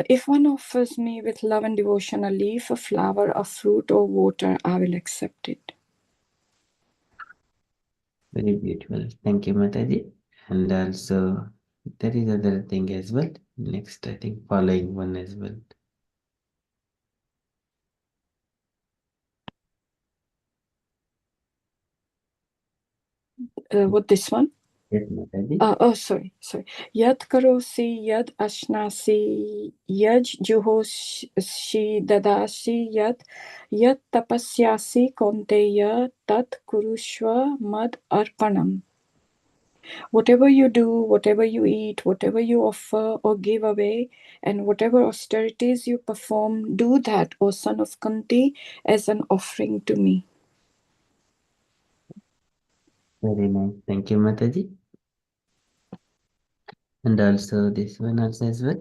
If one offers me with love and devotion a leaf, a flower, a fruit, or water, I will accept it. Very beautiful. Thank you, Mataji. And also, there is other thing as well. Next, I think, following one as well. What, this one? Yes, Mataji. Sorry. Yad karosi, yad ashnasi, yad juhoshi dadasi, yad tapasyasi konteya, tat kurushva mad arpanam. Whatever you do, whatever you eat, whatever you offer or give away, and whatever austerities you perform, do that, O son of Kunti, as an offering to me. Very nice. Thank you, Mataji. And also this one also as well.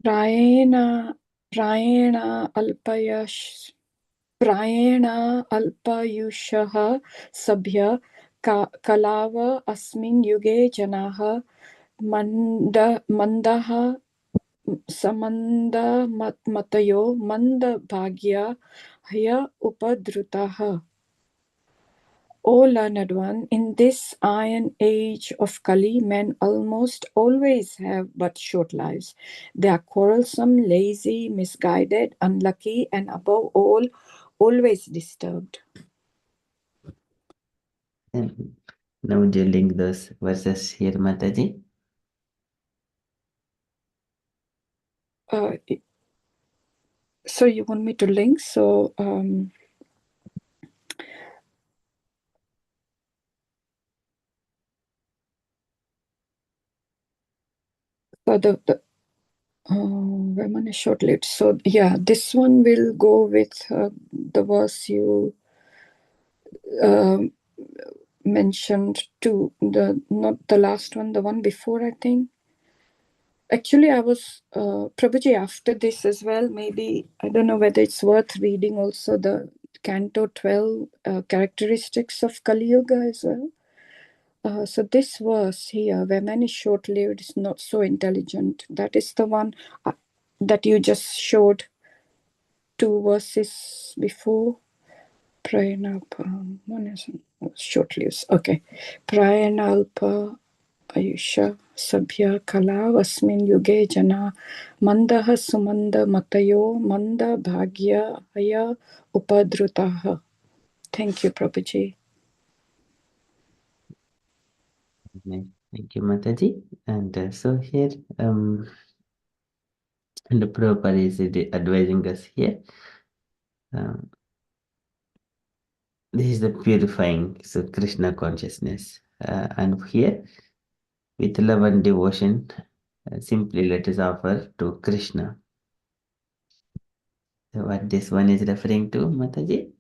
Prayena alpayushah sabhya kalava asmin yuge janaha mandaha samanda matayo manda bhagya haya upadrutaha. O learned one, in this iron age of Kali, men almost always have but short lives. They are quarrelsome, lazy, misguided, unlucky, and above all, always disturbed. And now would you link those verses here, Mataji? So you want me to link? So the Ramana short-lived. So yeah, this one will go with the verse you mentioned to the not the last one, the one before, I think. Actually, I was Prabhuji after this as well. Maybe I don't know whether it's worth reading also the Canto 12 characteristics of Kali Yuga as well. So this verse here, where man is short-lived, is not so intelligent. That is the one that you just showed 2 verses before. Prayanalpa, one is short-lived. Okay. Prayanalpa Ayusha Sabhya Kala Vasmin Yuge Jana Mandaha Sumanda Matayo Manda Bhagya Aya Upadrutaha. Thank you, Prabhuji. Thank you, Mataji. And so here, and the Prabhupada is advising us here. This is the purifying, so Krishna consciousness. And here, with love and devotion, simply let us offer to Krishna. So what this one is referring to, Mataji?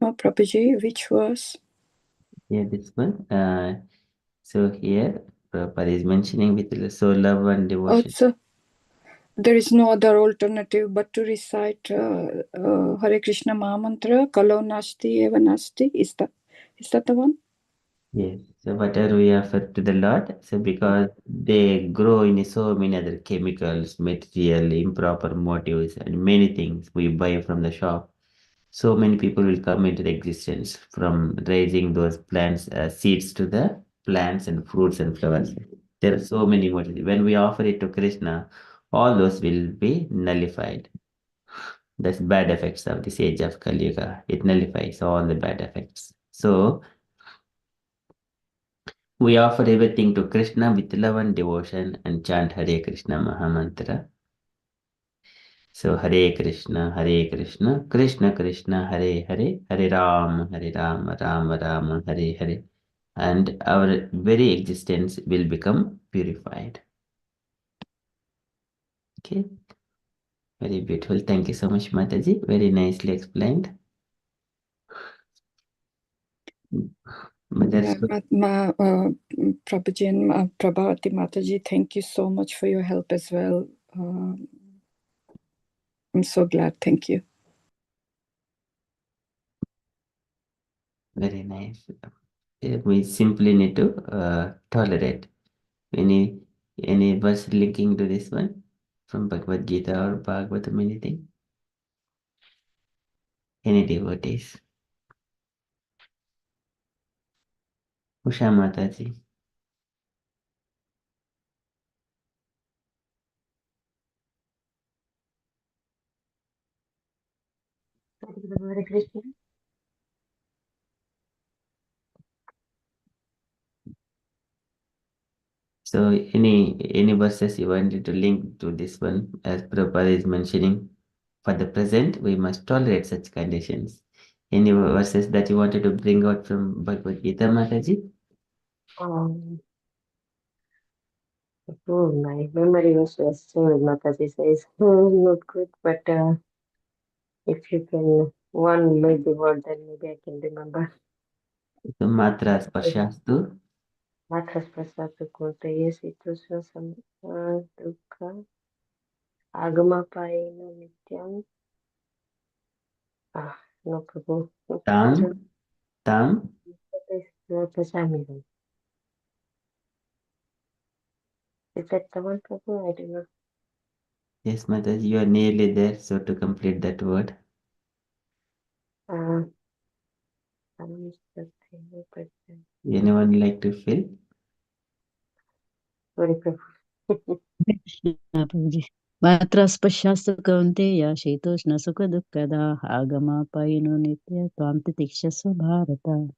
Oh, Prabhuji, which verse? Yeah, this one. So here, Prabhupada is mentioning with so love and devotion. Also, there is no other alternative but to recite Hare Krishna Mahamantra, Kalo Nasti Eva Nasti. Is that the one? Yes. So whatever we offer to the Lord, so because they grow in so many other chemicals, material, improper motives, and many things we buy from the shop. So many people will come into the existence from raising those plants, seeds to the plants and fruits and flowers. There are so many motives. When we offer it to Krishna, all those will be nullified. That's bad effects of this age of Kali Yuga. It nullifies all the bad effects. So we offer everything to Krishna with love and devotion and chant Hare Krishna Mahamantra. So Hare Krishna, Krishna Krishna, Hare Hare, Hare Ram, Ram Ram, Hare Hare. And our very existence will become purified. Okay. Very beautiful. Thank you so much, Mataji. Very nicely explained. Yeah, Prabhuji and Prabhavati Mataji, thank you so much for your help as well. I'm so glad. Thank you. Very nice. We simply need to tolerate. Any verse linking to this one from Bhagavad Gita or Bhagavatam, anything? Any devotees? Usha Mataji. Hare Krishna. So any verses you wanted to link to this one, as Prabhupada is mentioning, for the present we must tolerate such conditions. Any verses that you wanted to bring out from Bhagavad Gita, Mataji? Oh, my memory was same as Mataji says. Not good, but if you can one maybe word, then maybe I can remember. So Matra Spashastu. Matras prasatu kuntaye situsya dukha agama paena nityam. No Prabhu. Tam. Pasami. Is that the one, Prabhu? I don't know. Yes, Mataji, you are nearly there. So to complete that word. Anyone like to fill? Sorry, Prabhu. Prabhuji. Matra spashyastu kaunteya shitoshna sukha dukkada agama paino nitya tvam titikshasva bharata.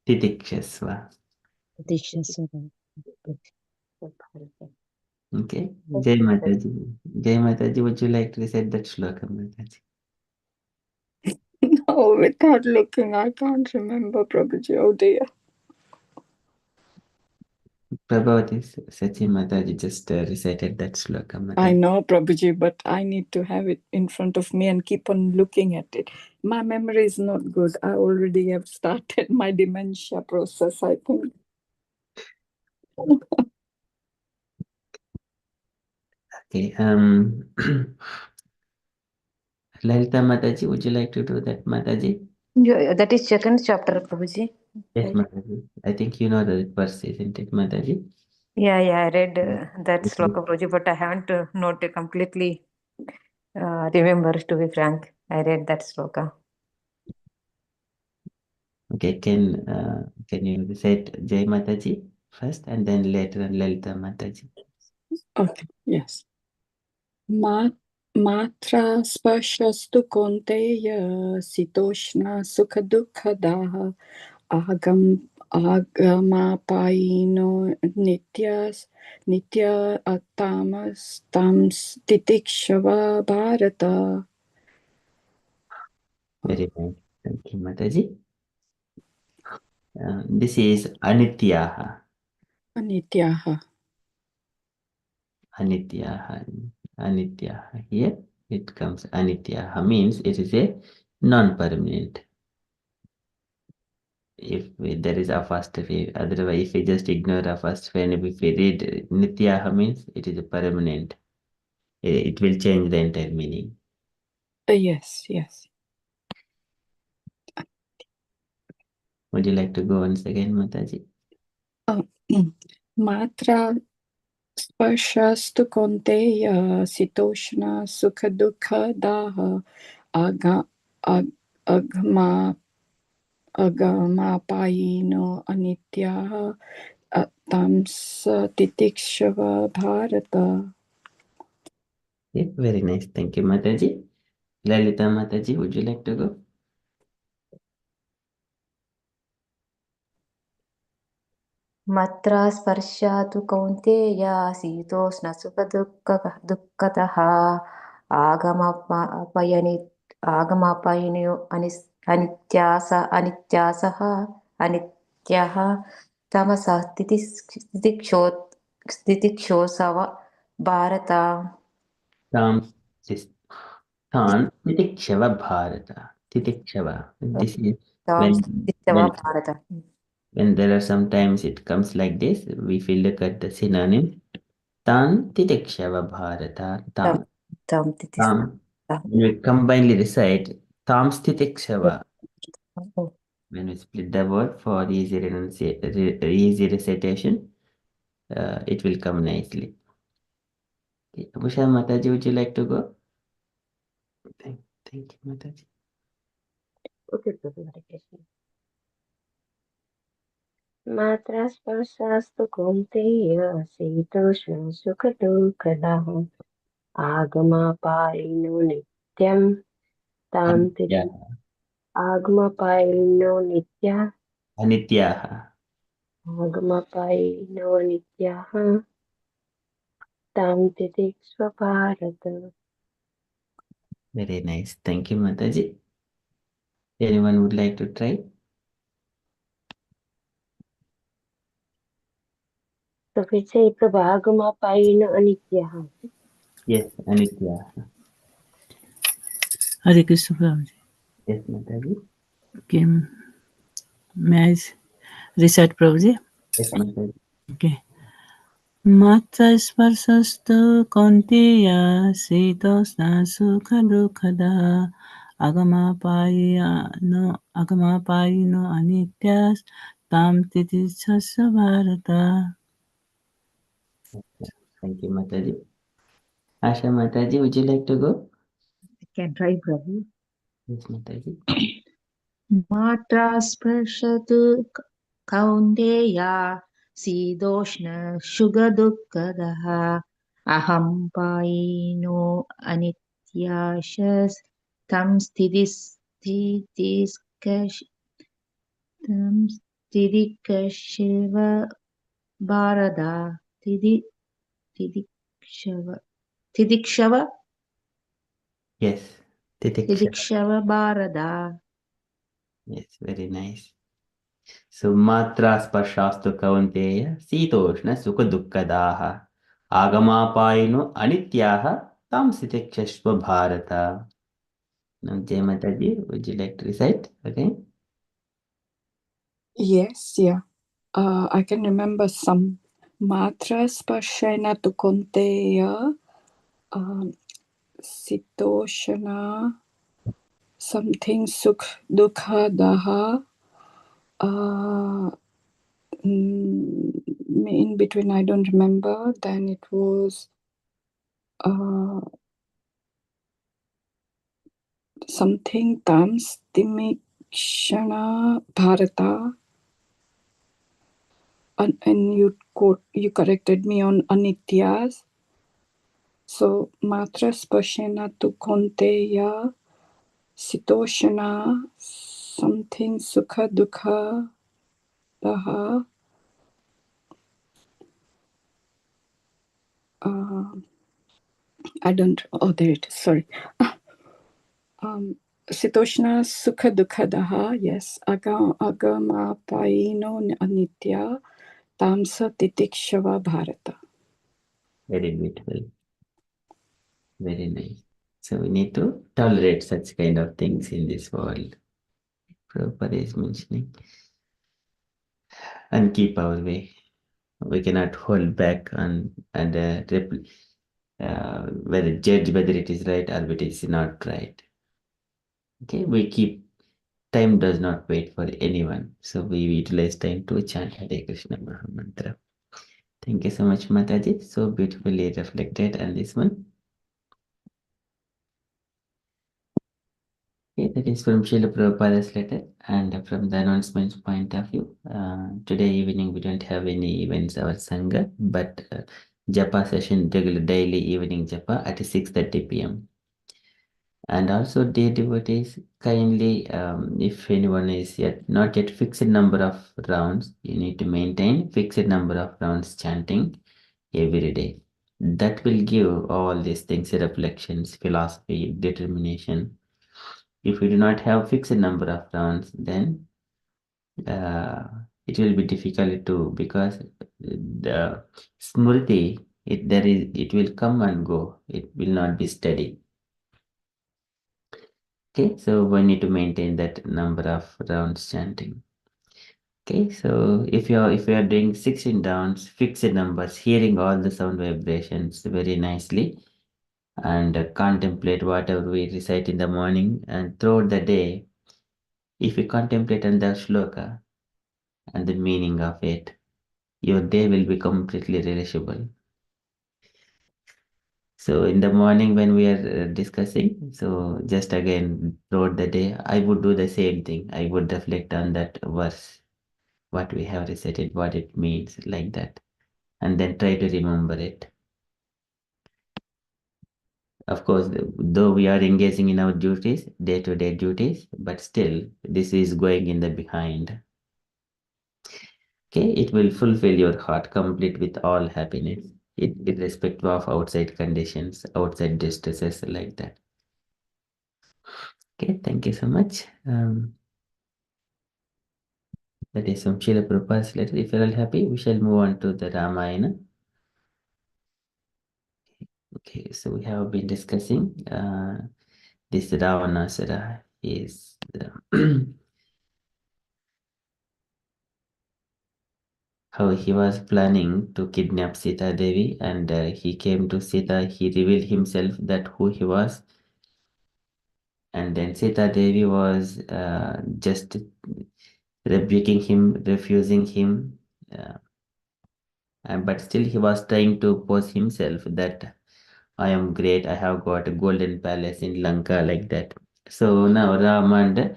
Titikshasva. Titikshasva. Okay. Jai Mataji. Jai Mataji, would you like to recite that shloka, Mataji? No, without looking, I can't remember, Prabhuji. Oh dear. Prabhavati Sachi Mataji just recited that shloka, Mataji. I know, Prabhuji, but I need to have it in front of me and keep on looking at it. My memory is not good. I already have started my dementia process, I think. Okay. Lalita Mataji, would you like to do that, Mataji? Yeah, that is second chapter, Prabhuji. Yes, Mataji. I think you know the verse, isn't it, Mataji? Yeah, I read that sloka, Prabhuji, but I haven't not completely remember, to be frank. I read that sloka. Okay, can you recite Jai Mataji first and then later on Lalita Mataji? Okay, yes. Matra spashastu konteya sitoshna sukha dukkadaha agamapaino nitya atamas tams titikshava bharata. Very nice. Thank you, Mataji. This is Anityaha. Anityaha. Anityaha. Anityaha. Here it comes Anityaha means it is a non-permanent. If there is a first verb, otherwise if we just ignore a first verb, if we read Nityaha means it is a permanent. It will change the entire meaning. Yes. Would you like to go once again, Mataji? Matra spashastu konteya sitoshna sukha dukkadaha agamapaino anityaha tams titikshava bharata. Yeah, very nice. Thank you, Mataji. Lalita Mataji, would you like to go? Matra sparshatu kaunteya sitosna sukha dukkataha agamapaino anityaha tamasa titikshosava bharata. Tam Titikshava Bharata. Titikshava. This is when there are sometimes it comes like this, we will look at the synonym. Tan Titikshava Bharata. Tam. When we combinedly recite Tam Titikshava. When we split the word for easy recitation, it will come nicely. Okay. Abusha Mataji, would you like to go? Thank you, Mataji. Okay, Prabhu, Hare Krishna. Matra spashastu kaunteya sitoshna sukha dukkadaha agamapaino nityam tam titi agamapaino nitya Anityaha. agamapaino nityaha tam titikshva bharata. Very nice. Thank you, Mataji. Anyone would like to try? So we say Prabhu agamapaino anityaha. Yes, Anityaha. Hare Krishna Prabhuji. Yes, Mataji. Okay. May I recite Prabhuji? Yes, Mataji. Okay. Matra sparsastu konteya sitosna sukha dukkada agamapaino anityas tam titikshasva bharata. Thank you, Mataji. Asha Mataji, would you like to go? I can try, Prabhu. Yes, Mataji. मात्रा स्पर्शतु कौन्तेया शीतोष्ण सुखदुःखदः अहं पायिनो अनित्याशस् तं स्थितिकशिव Bhardaha तिदिक्षव Yes, Titiksha. तिदिक्षव Bhardaha. Yes, very nice. So, Matra Sparshastu Kaunteya Sitoshna Sukha Dukkadaha Agamapaino Anityaha Tam Sitikshashva Bharata. Now, Jai Mataji, would you like to recite again? Yes, yeah. I can remember some. Matra Sparshena tu Konteya Sitoshana something Sukh Dukha Daha. In between, I don't remember. Then it was something Tams Timikshana Bharata. And you corrected me on Anityas. So Matra Spashena tu Konteya Sitoshana something Sukha Dukha Daha. I don't. Oh, there it is. Sorry. Sitoshna Sukha Dukha Daha. Yes. Agama Paino Anitya Tamsa Titikshava Bharata. Very beautiful. Very nice. So, we need to tolerate such kind of things in this world. Prabhupada is mentioning. And keep our way. We cannot hold back and whether judge whether it is right or it is not right. Okay, we keep time does not wait for anyone, so we utilize time to chant Hare Krishna Maha Mantra. Thank you so much, Mataji. So beautifully reflected on this one. Okay, that is from Srila Prabhupada's letter, and from the announcements point of view, today evening we don't have any events or Sangha, but Japa session, regular daily evening Japa at 6:30 p.m. And also, dear devotees, kindly, if anyone is not yet fixed number of rounds, you need to maintain fixed number of rounds chanting every day. That will give all these things, reflections, philosophy, determination. If we do not have fixed number of rounds, then it will be difficult to, because the smriti, it will come and go. It will not be steady. Okay, so we need to maintain that number of rounds chanting. Okay, so if you are doing 16 rounds, fixed numbers, hearing all the sound vibrations very nicely, and contemplate whatever we recite in the morning, and throughout the day, if you contemplate on the shloka and the meaning of it, your day will be completely relishable. So in the morning when we are discussing, so just again throughout the day, I would do the same thing. I would reflect on that verse, what we have recited, what it means, like that, and then try to remember it. Of course, though we are engaging in our duties, day-to-day duties, but still this is going in the behind. Okay, it will fulfill your heart complete with all happiness, irrespective of outside conditions, outside distresses, like that. Okay, thank you so much. That is from Srila Prabhupada's letter. If you're all happy, we shall move on to the Ramayana. Okay, so we have been discussing this Ravanasara is how he was planning to kidnap Sita Devi, and he came to Sita, he revealed himself that who he was, and then Sita Devi was just rebuking him, refusing him, but still he was trying to pose himself that I am great. I have got a golden palace in Lanka like that. So now Ram and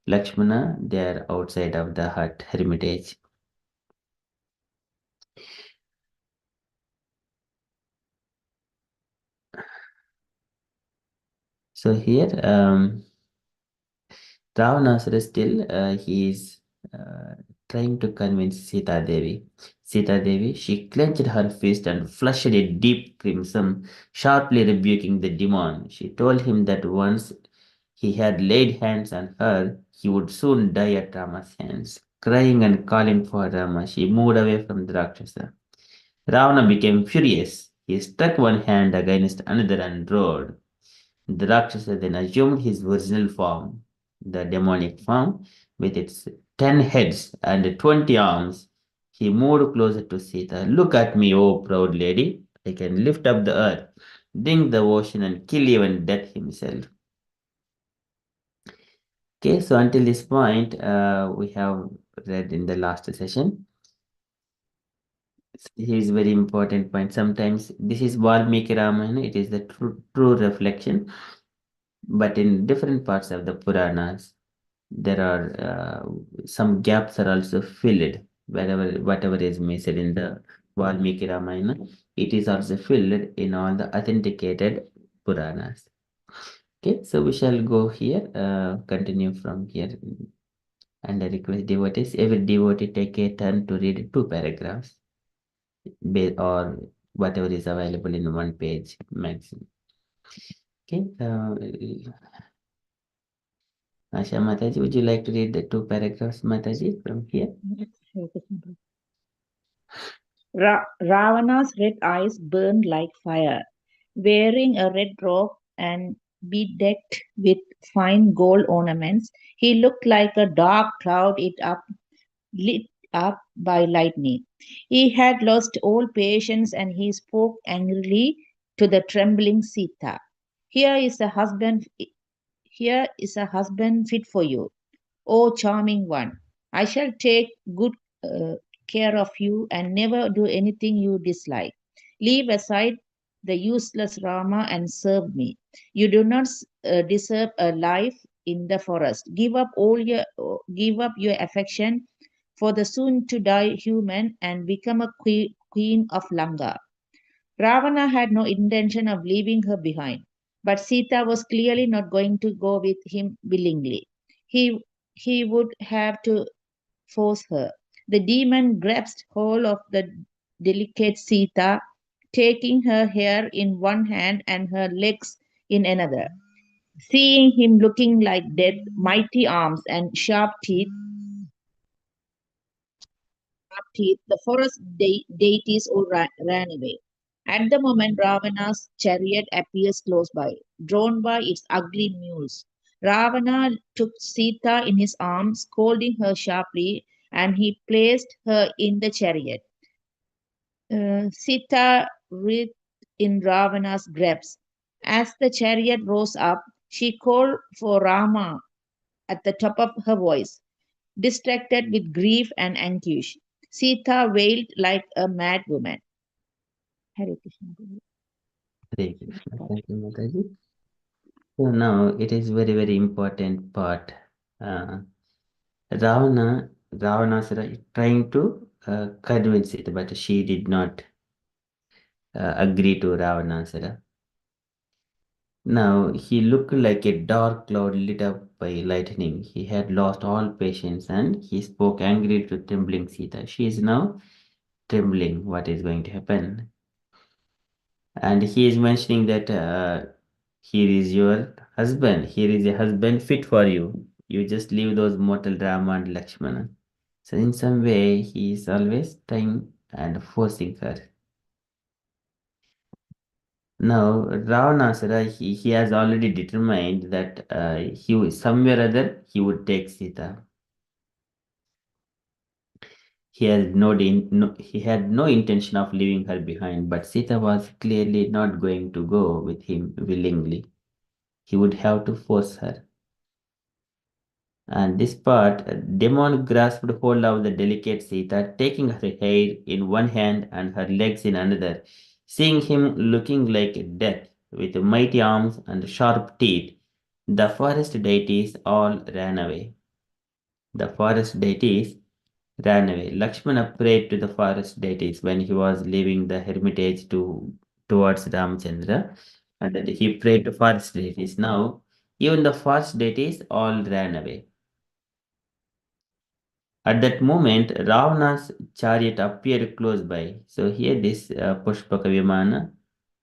Lakshmana, they are outside of the hut hermitage. So here, Ravanasara still, he is trying to convince Sita Devi. Sita Devi, she clenched her fist and flushed a deep crimson, sharply rebuking the demon. She told him that once he had laid hands on her, he would soon die at Rama's hands. Crying and calling for Rama, she moved away from the Rakshasa. Ravana became furious. He struck one hand against another and roared. The Rakshasa then assumed his original form, the demonic form, with its 10 heads and 20 arms. He moved closer to Sita. Look at me, O proud lady. I can lift up the earth, drink the ocean, and kill even death himself. Okay, so until this point, we have read in the last session. Here is very important point. Sometimes this is Valmiki Ramayana, it is the true reflection, but in different parts of the Puranas, there are some gaps are also filled. Whatever is missing in the Valmiki Ramayana, it is also filled in all the authenticated Puranas. Okay, so we shall go here, continue from here. And I request devotees, every devotee take a turn to read 2 paragraphs or whatever is available in 1 page maximum. Okay, Asha Mataji, would you like to read the 2 paragraphs, Mataji, from here? Ravana's red eyes burned like fire. Wearing a red robe and bedecked with fine gold ornaments, he looked like a dark cloud lit up by lightning. He had lost all patience and he spoke angrily to the trembling Sita. Here is a husband fit for you. O charming one, I shall take good care of you and never do anything you dislike. Leave aside the useless Rama and serve me. You do not deserve a life in the forest. Give up your affection for the soon to die human and become a queen of Lanka. Ravana had no intention of leaving her behind, but Sita was clearly not going to go with him willingly. He, he would have to force her. The demon grasped hold of the delicate Sita, taking her hair in one hand and her legs in another. Seeing him looking like death, mighty arms and sharp teeth, the forest deities all ran away. At the moment, Ravana's chariot appears close by, drawn by its ugly mules. Ravana took Sita in his arms, scolding her sharply, and he placed her in the chariot. Sita writhed in Ravana's grasp. As the chariot rose up, she called for Rama at the top of her voice. Distracted with grief and anguish, Sita wailed like a mad woman. Hare Krishna. Hare Krishna. Thank you, Mataji. So now it is very important part. Ravanasara is trying to convince it, but she did not agree to Ravanasara. Now he looked like a dark cloud lit up by lightning. He had lost all patience and he spoke angrily to trembling Sita. She is now trembling. What is going to happen? And he is mentioning that here is your husband. Here is a husband fit for you. You just leave those mortal Rama and Lakshmana. So in some way, he is always trying and forcing her. Now, Ravanasara, he has already determined that somewhere or other he would take Sita. He had no intention of leaving her behind, but Sita was clearly not going to go with him willingly. He would have to force her. And this part, demon grasped hold of the delicate Sita, taking her hair in one hand and her legs in another. Seeing him looking like death, with mighty arms and sharp teeth, the forest deities all ran away. The forest deities ran away. Lakshmana prayed to the forest deities when he was leaving the hermitage towards Ramchandra, and then he prayed to forest deities. Now, even the forest deities all ran away. At that moment, Ravana's chariot appeared close by. So here, this Pushpaka Vimana,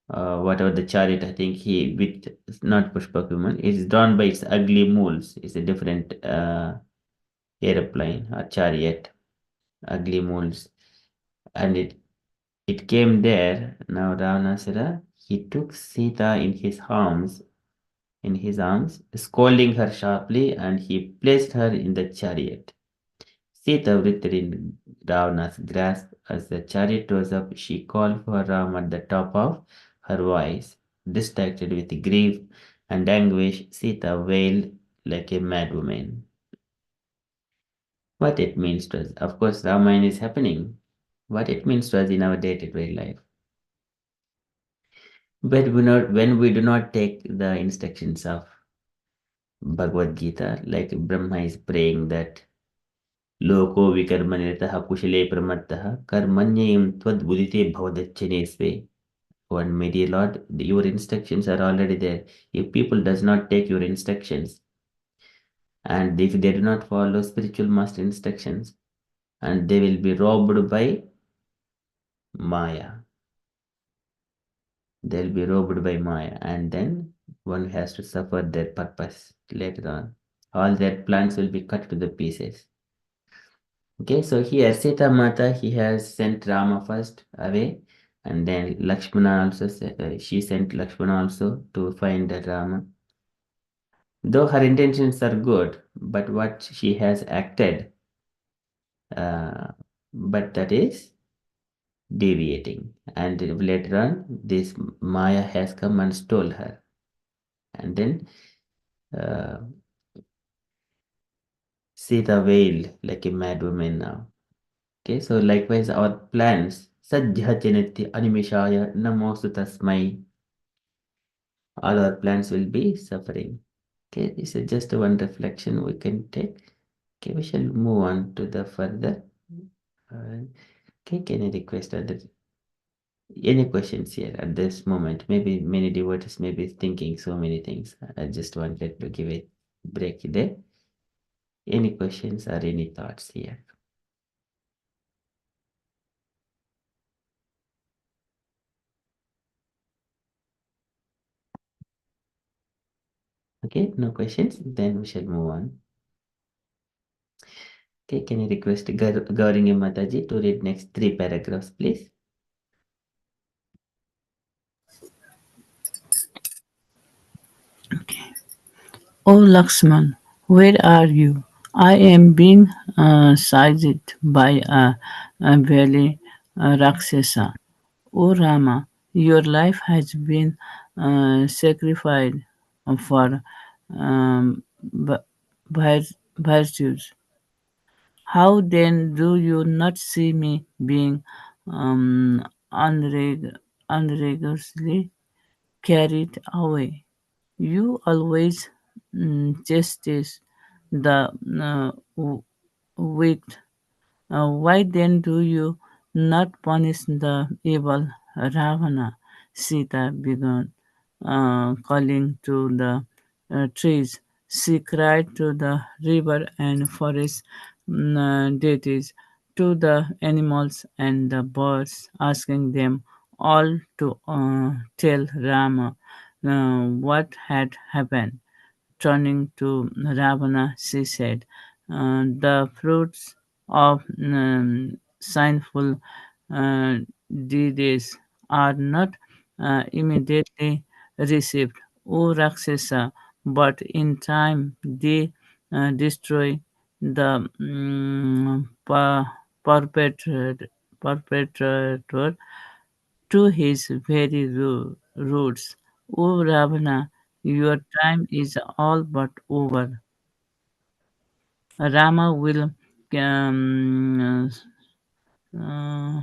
whatever the chariot, I think he with not Pushpaka Vimana, is drawn by its ugly mules. It's a different aeroplane or chariot, ugly mules, and it came there. Now Ravanasara, he took Sita in his arms, scolding her sharply, and he placed her in the chariot. Sita writhed in Ravana's grasp. As the chariot rose up, she called for Ram at the top of her voice. Distracted with grief and anguish, Sita wailed like a madwoman. What it means to us. Of course, Ramayana is happening. What it means to us in our day-to-day life. But when we do not take the instructions of Bhagavad Gita, like Brahma is praying that Loko vikarmanirtaha kushale pramattaha karmanyayam tvad bhavadachane sve. One my dear Lord, your instructions are already there. If people does not take your instructions, and if they do not follow spiritual master instructions, and they will be robbed by Maya. They'll be robbed by Maya, and then one has to suffer their purpose later on. All their plans will be cut to the pieces. Okay, so here Sita Mata, he has sent Rama first away, and then Lakshmana also, she sent Lakshmana also to find Rama. Though her intentions are good, but what she has acted, but that is deviating. And later on, this Maya has come and stole her. And then Sita wailed like a mad woman now. Okay, so likewise our plans, Sajjajanati Animishaya Namosu Tasmai, all our plans will be suffering. Okay, this is just one reflection we can take. Okay, we shall move on to the further. Okay, can I request other any questions here at this moment? Maybe many devotees may be thinking so many things. I just wanted to give a break there. Any questions or any thoughts here? Okay, no questions. Then we shall move on. Okay, can I request Gauringi Mataji to read next 3 paragraphs, please? O Lakshman, where are you? I am being seized by a very Rakshasa. O Rama, your life has been sacrificed for virtues. How then do you not see me being unregularly carried away? You always justice the weak. Why then do you not punish the evil Ravana? Sita began calling to the trees. She cried to the river and forest deities, to the animals and the birds, asking them all to tell Rama what had happened. Turning to Ravana, she said, "The fruits of sinful uh, deeds are not immediately received, O Rakshasa, but in time they destroy the perpetrator to his very roots. O Ravana, your time is all but over. Rama will um, uh,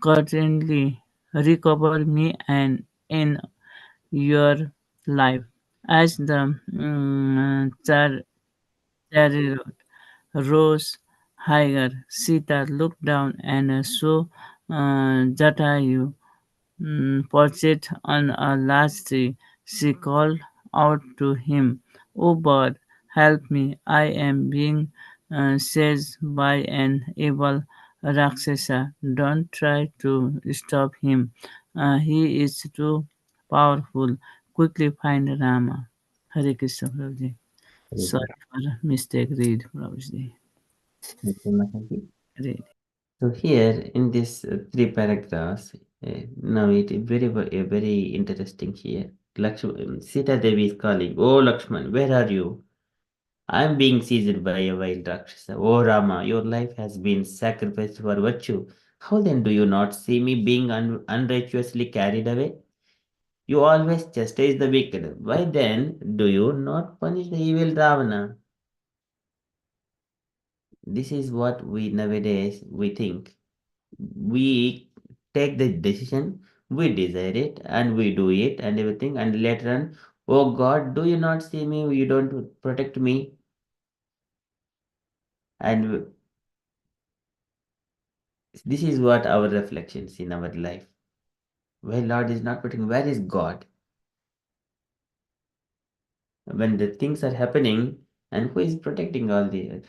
certainly recover me and in your life. As the chariot rose higher, Sita looked down and saw Jatayu perched on a large tree. She called out to him, "O bird, help me! I am being seized by an evil Rakshasa. Don't try to stop him. He is too powerful. Quickly find Rama." Hare Krishna, Prabhuji. Sorry for mistake. Read, Prabhuji. Okay, Mataji. Read. So here in this three paragraphs, now it is very interesting here. Sita Devi is calling, "Oh Lakshman, where are you? I am being seized by a wild Rakshasa. Oh Rama, your life has been sacrificed for virtue. How then do you not see me being unrighteously carried away? You always chastise the wicked. Why then do you not punish the evil Ravana?" This is what we nowadays we think. We take the decision, we desire it, and we do it, and everything, and later on, "Oh God, do you not see me? You don't protect me." And this is what our reflections in our life. Where Lord is not protecting, where is God? When the things are happening, and who is protecting all the?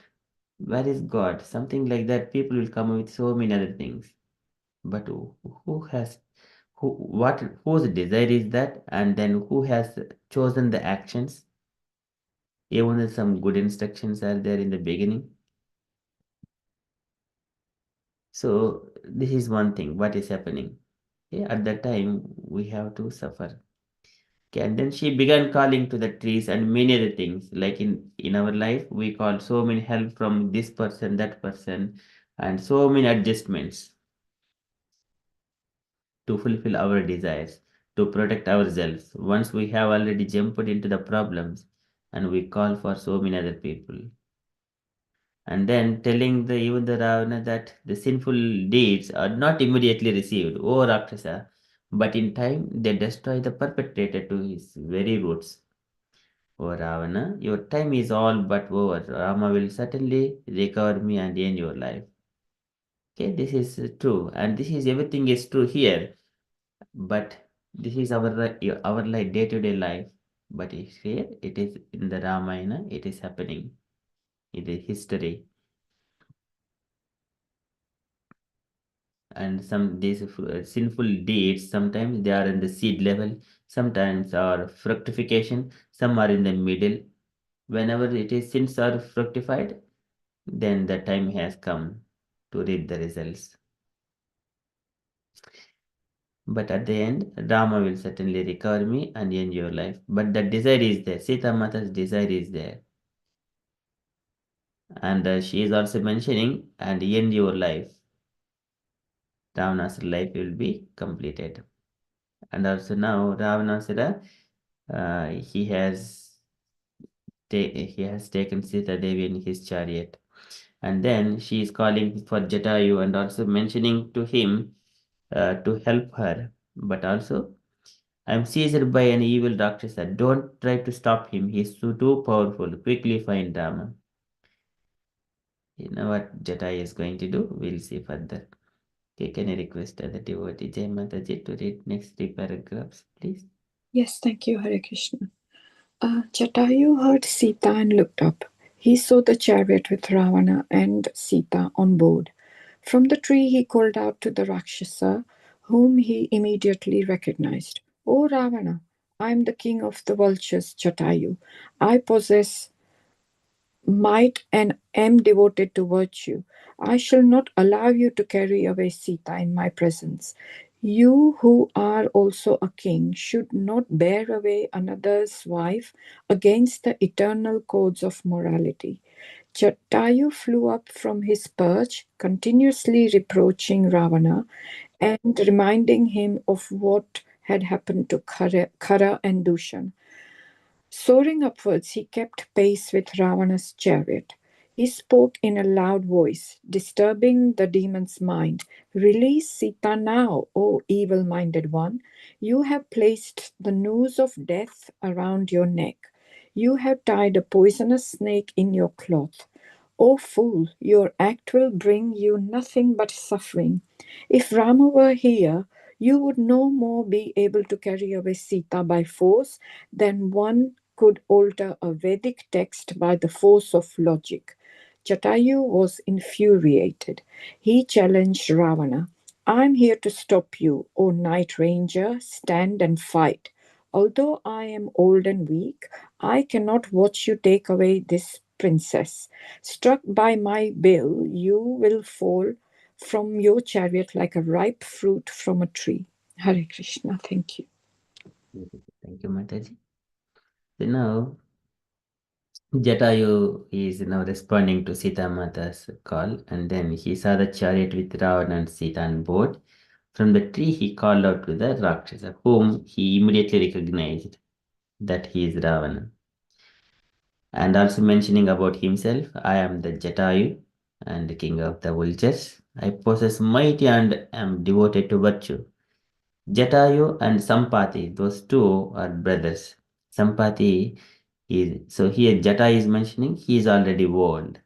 Where is God? Something like that. People will come with so many other things. But who has whose desire is that, and then who has chosen the actions? Even if some good instructions are there in the beginning. So this is one thing what is happening. Okay, at that time we have to suffer. Okay, and then she began calling to the trees and many other things. Like in our life, we call so many help from this person, that person, and so many adjustments to fulfill our desires, to protect ourselves. Once we have already jumped into the problems, and we call for so many other people. And then telling even the Ravana that the sinful deeds are not immediately received, O Rakshasa, but in time they destroy the perpetrator to his very roots. O Ravana, your time is all but over. Rama will certainly recover me and end your life. Okay, this is true, and this is everything is true here. But this is our life, day-to-day life. But here it is in the Ramayana, it is happening. It is history. And some these sinful deeds, sometimes they are in the seed level, sometimes are fructification, some are in the middle. Whenever it is sins are fructified, then the time has come to reap the results. But at the end, Rama will certainly recover me and end your life. But the desire is there. Sita Mata's desire is there. And she is also mentioning, and end your life. Ravana's life will be completed. And also now Ravanasura, he has taken Sita Devi in his chariot. And then she is calling for Jatayu and also mentioning to him to help her. But also, I am seized by an evil Rakshasa. Don't try to stop him. He is too powerful. Quickly find Rama. You know what Jatayu is going to do? We'll see further. Okay, can I request the devotee Jai Mataji to read next 3 paragraphs, please? Yes, thank you, Hare Krishna. Jatayu heard Sita and looked up. He saw the chariot with Ravana and Sita on board. From the tree he called out to the Rakshasa, whom he immediately recognized. "O Ravana, I am the king of the vultures, Jatayu. I possess might and am devoted to virtue. I shall not allow you to carry away Sita in my presence. You who are also a king should not bear away another's wife against the eternal codes of morality." Jatayu flew up from his perch, continuously reproaching Ravana and reminding him of what had happened to Khara and Dushan. Soaring upwards, he kept pace with Ravana's chariot. He spoke in a loud voice, disturbing the demon's mind. Release Sita now, O evil-minded one. You have placed the noose of death around your neck. You have tied a poisonous snake in your cloth. O fool, your act will bring you nothing but suffering. If Rama were here, you would no more be able to carry away Sita by force than one could alter a Vedic text by the force of logic. Jatayu was infuriated. He challenged Ravana. I'm here to stop you, O Night Ranger. Stand and fight. Although I am old and weak, I cannot watch you take away this princess. Struck by my bill, you will fall from your chariot like a ripe fruit from a tree. Hare Krishna. Thank you. Thank you, Mataji. So now, Jatayu is now responding to Sita Mata's call, and then he saw the chariot with Ravana and Sita on board. From the tree, he called out to the Rakshasa, whom he immediately recognized that he is Ravana. And also mentioning about himself, I am the Jatayu and the king of the vultures. I possess mighty and am devoted to virtue. Jatayu and Sampati, those two are brothers. Sampati is, so here Jatayu is mentioning he is already old.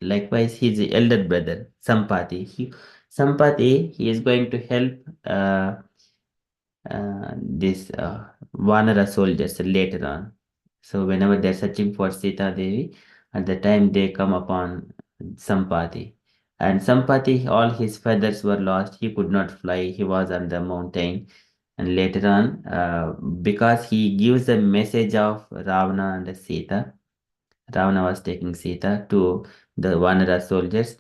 Likewise, his elder brother, Sampati. Sampati, he is going to help this Vanara soldiers later on. So whenever they're searching for Sita Devi, at the time they come upon Sampati. And Sampati, all his feathers were lost. He could not fly. He was on the mountain. And later on, because he gives the message of Ravana and Sita, Ravana was taking Sita to the Vanara soldiers.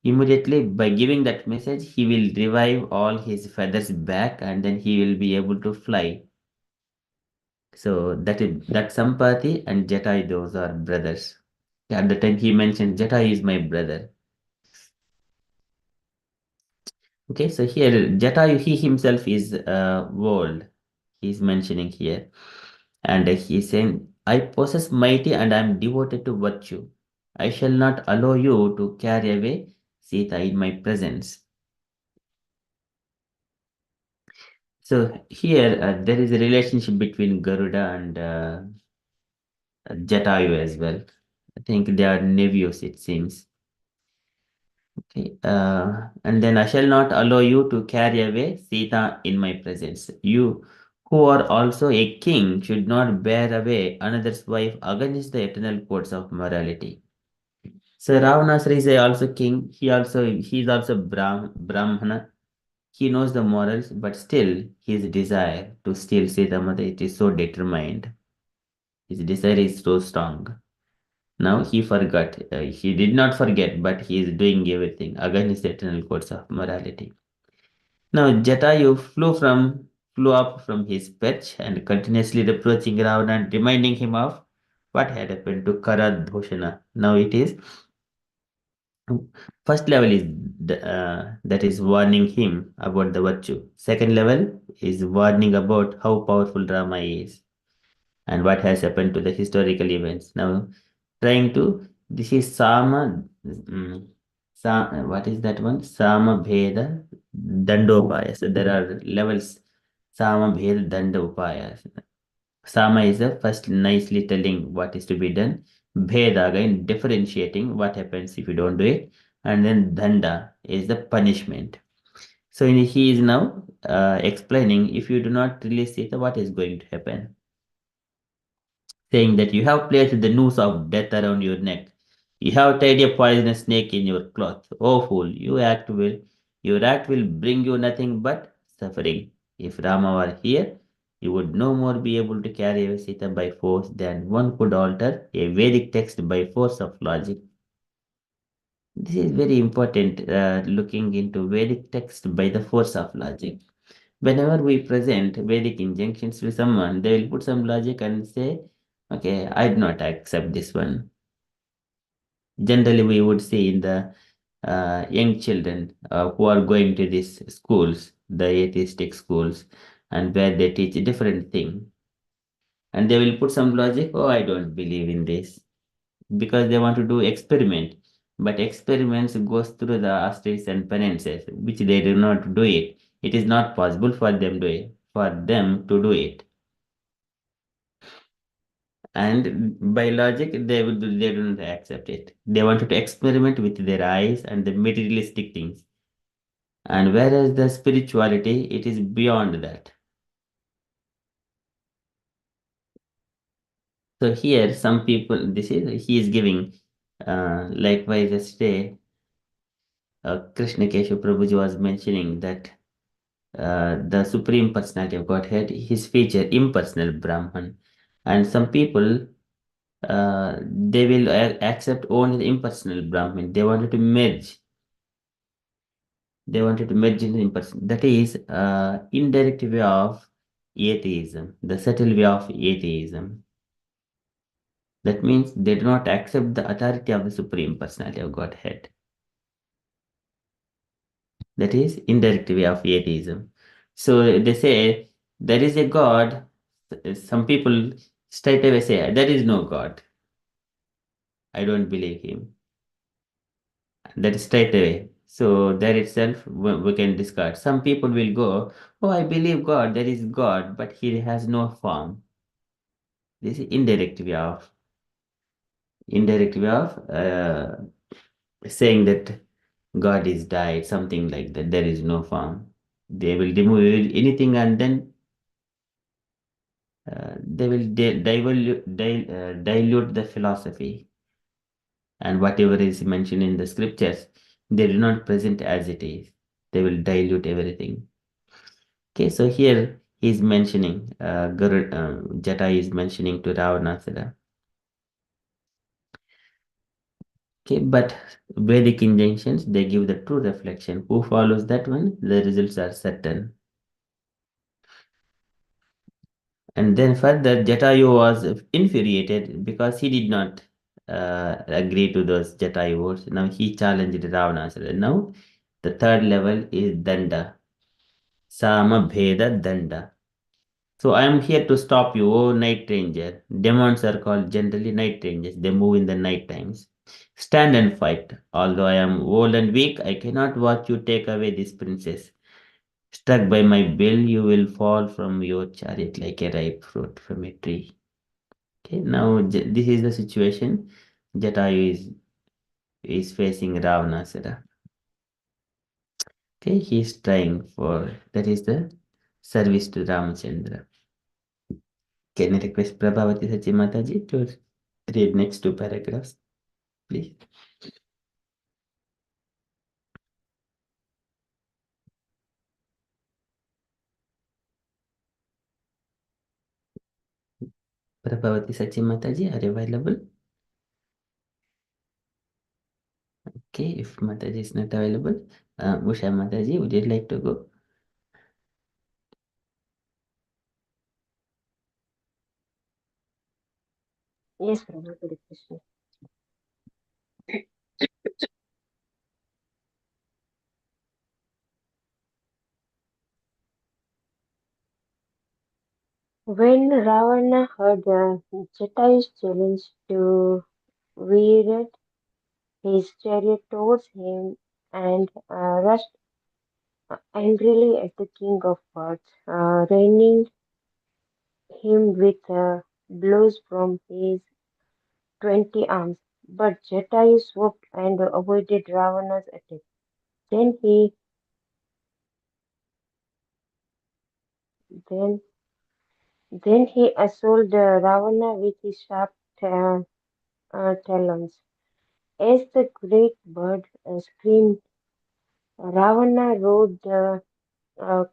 Immediately, by giving that message, he will revive all his feathers back and then he will be able to fly. So that Sampati and Jatai, those are brothers. At the time he mentioned Jatai is my brother. Okay, so here Jatayu, he himself is old. He's mentioning here. And he's saying, I possess mighty and I am devoted to virtue. I shall not allow you to carry away Sita in my presence. So here there is a relationship between Garuda and Jatayu as well. I think they are nephews, it seems. Okay, and then I shall not allow you to carry away Sita in my presence. You who are also a king should not bear away another's wife against the eternal codes of morality. So Ravanasri is also king. He is also Brahmana. He knows the morals, but still his desire to steal Sita Mata, it is so determined. His desire is so strong. Now he forgot. He did not forget, but he is doing everything against the eternal codes of morality. Now Jatayu flew up from his perch and continuously reproaching Ravana and reminding him of what had happened to Karadbhushana. Now it is first level is that is warning him about the virtue. Second level is warning about how powerful Rama is and what has happened to the historical events. Now trying to, this is what is that one? Sama Bheda Dandopaya. So there are levels. Sama Bheda Dandopaya. Sama is the first nicely telling what is to be done. Bheda again differentiating what happens if you don't do it. And then Danda is the punishment. So he is now explaining if you do not release Sita, what is going to happen. Saying that you have placed the noose of death around your neck. You have tied a poisonous snake in your cloth. Oh fool, your act will bring you nothing but suffering. If Rama were here, you would no more be able to carry away Sita by force than one could alter a Vedic text by force of logic. This is very important, looking into Vedic text by the force of logic. Whenever we present Vedic injunctions to someone, they will put some logic and say, okay, I do not accept this one. Generally, we would see in the young children who are going to these schools, the atheistic schools, and where they teach a different thing. And they will put some logic, oh, I don't believe in this. Because they want to do experiment. But experiments goes through the asterisks and penances, which they do not do it. It is not possible for them to do it. And by logic, they do not accept it. They wanted to experiment with their eyes and the materialistic things. And whereas the spirituality, it is beyond that. So here, some people, he is giving, likewise yesterday, Krishna Keshav Prabhuji was mentioning that the Supreme Personality of Godhead, his feature, impersonal Brahman. And some people, they will accept only the impersonal Brahman. They wanted to merge. They wanted to merge into impersonal. That is indirect way of atheism, the subtle way of atheism. That means they do not accept the authority of the Supreme Personality of Godhead. That is indirect way of atheism. So they say there is a God. Some people straight away say there is no God. I don't believe him. That is straight away. So there itself we can discard. Some people will go, oh, I believe God, there is God, but he has no form. This is indirect way of saying that God is died, something like that. There is no form. They will remove anything and then they will dilute the philosophy, and whatever is mentioned in the scriptures, they do not present as it is. They will dilute everything. Okay, so here he is mentioning, Jata is mentioning to Ravanasara. Okay, but Vedic injunctions, they give the true reflection. Who follows that one, the results are certain. And then further, Jatayu was infuriated because he did not agree to those Jatayu words. Now he challenged Ravanasara. Now the third level is Danda. Sama Bheda Danda. So I am here to stop you, oh night ranger. Demons are called generally night rangers. They move in the night times. Stand and fight. Although I am old and weak, I cannot watch you take away this princess. Struck by my bill, you will fall from your chariot like a ripe fruit from a tree. Okay, now this is the situation Jatayu is facing Ravanasara. Okay, he is trying for, that is the service to Ramachandra. Can I request Prabhavati Sachi Mataji to read next two paragraphs, please? Prabhavati Sachi Mataji, are you available? Okay, if Mataji is not available, Usha Mataji, would you like to go? Yes, Prabhu, good question. When Ravana heard Jatayu's challenge to Virat, his chariot towards him and rushed angrily at the king of birds, raining him with blows from his 20 arms. But Jatayu swooped and avoided Ravana's attack. Then he then then he assaulted Ravana with his sharp talons. As the great bird screamed, Ravana rode the uh,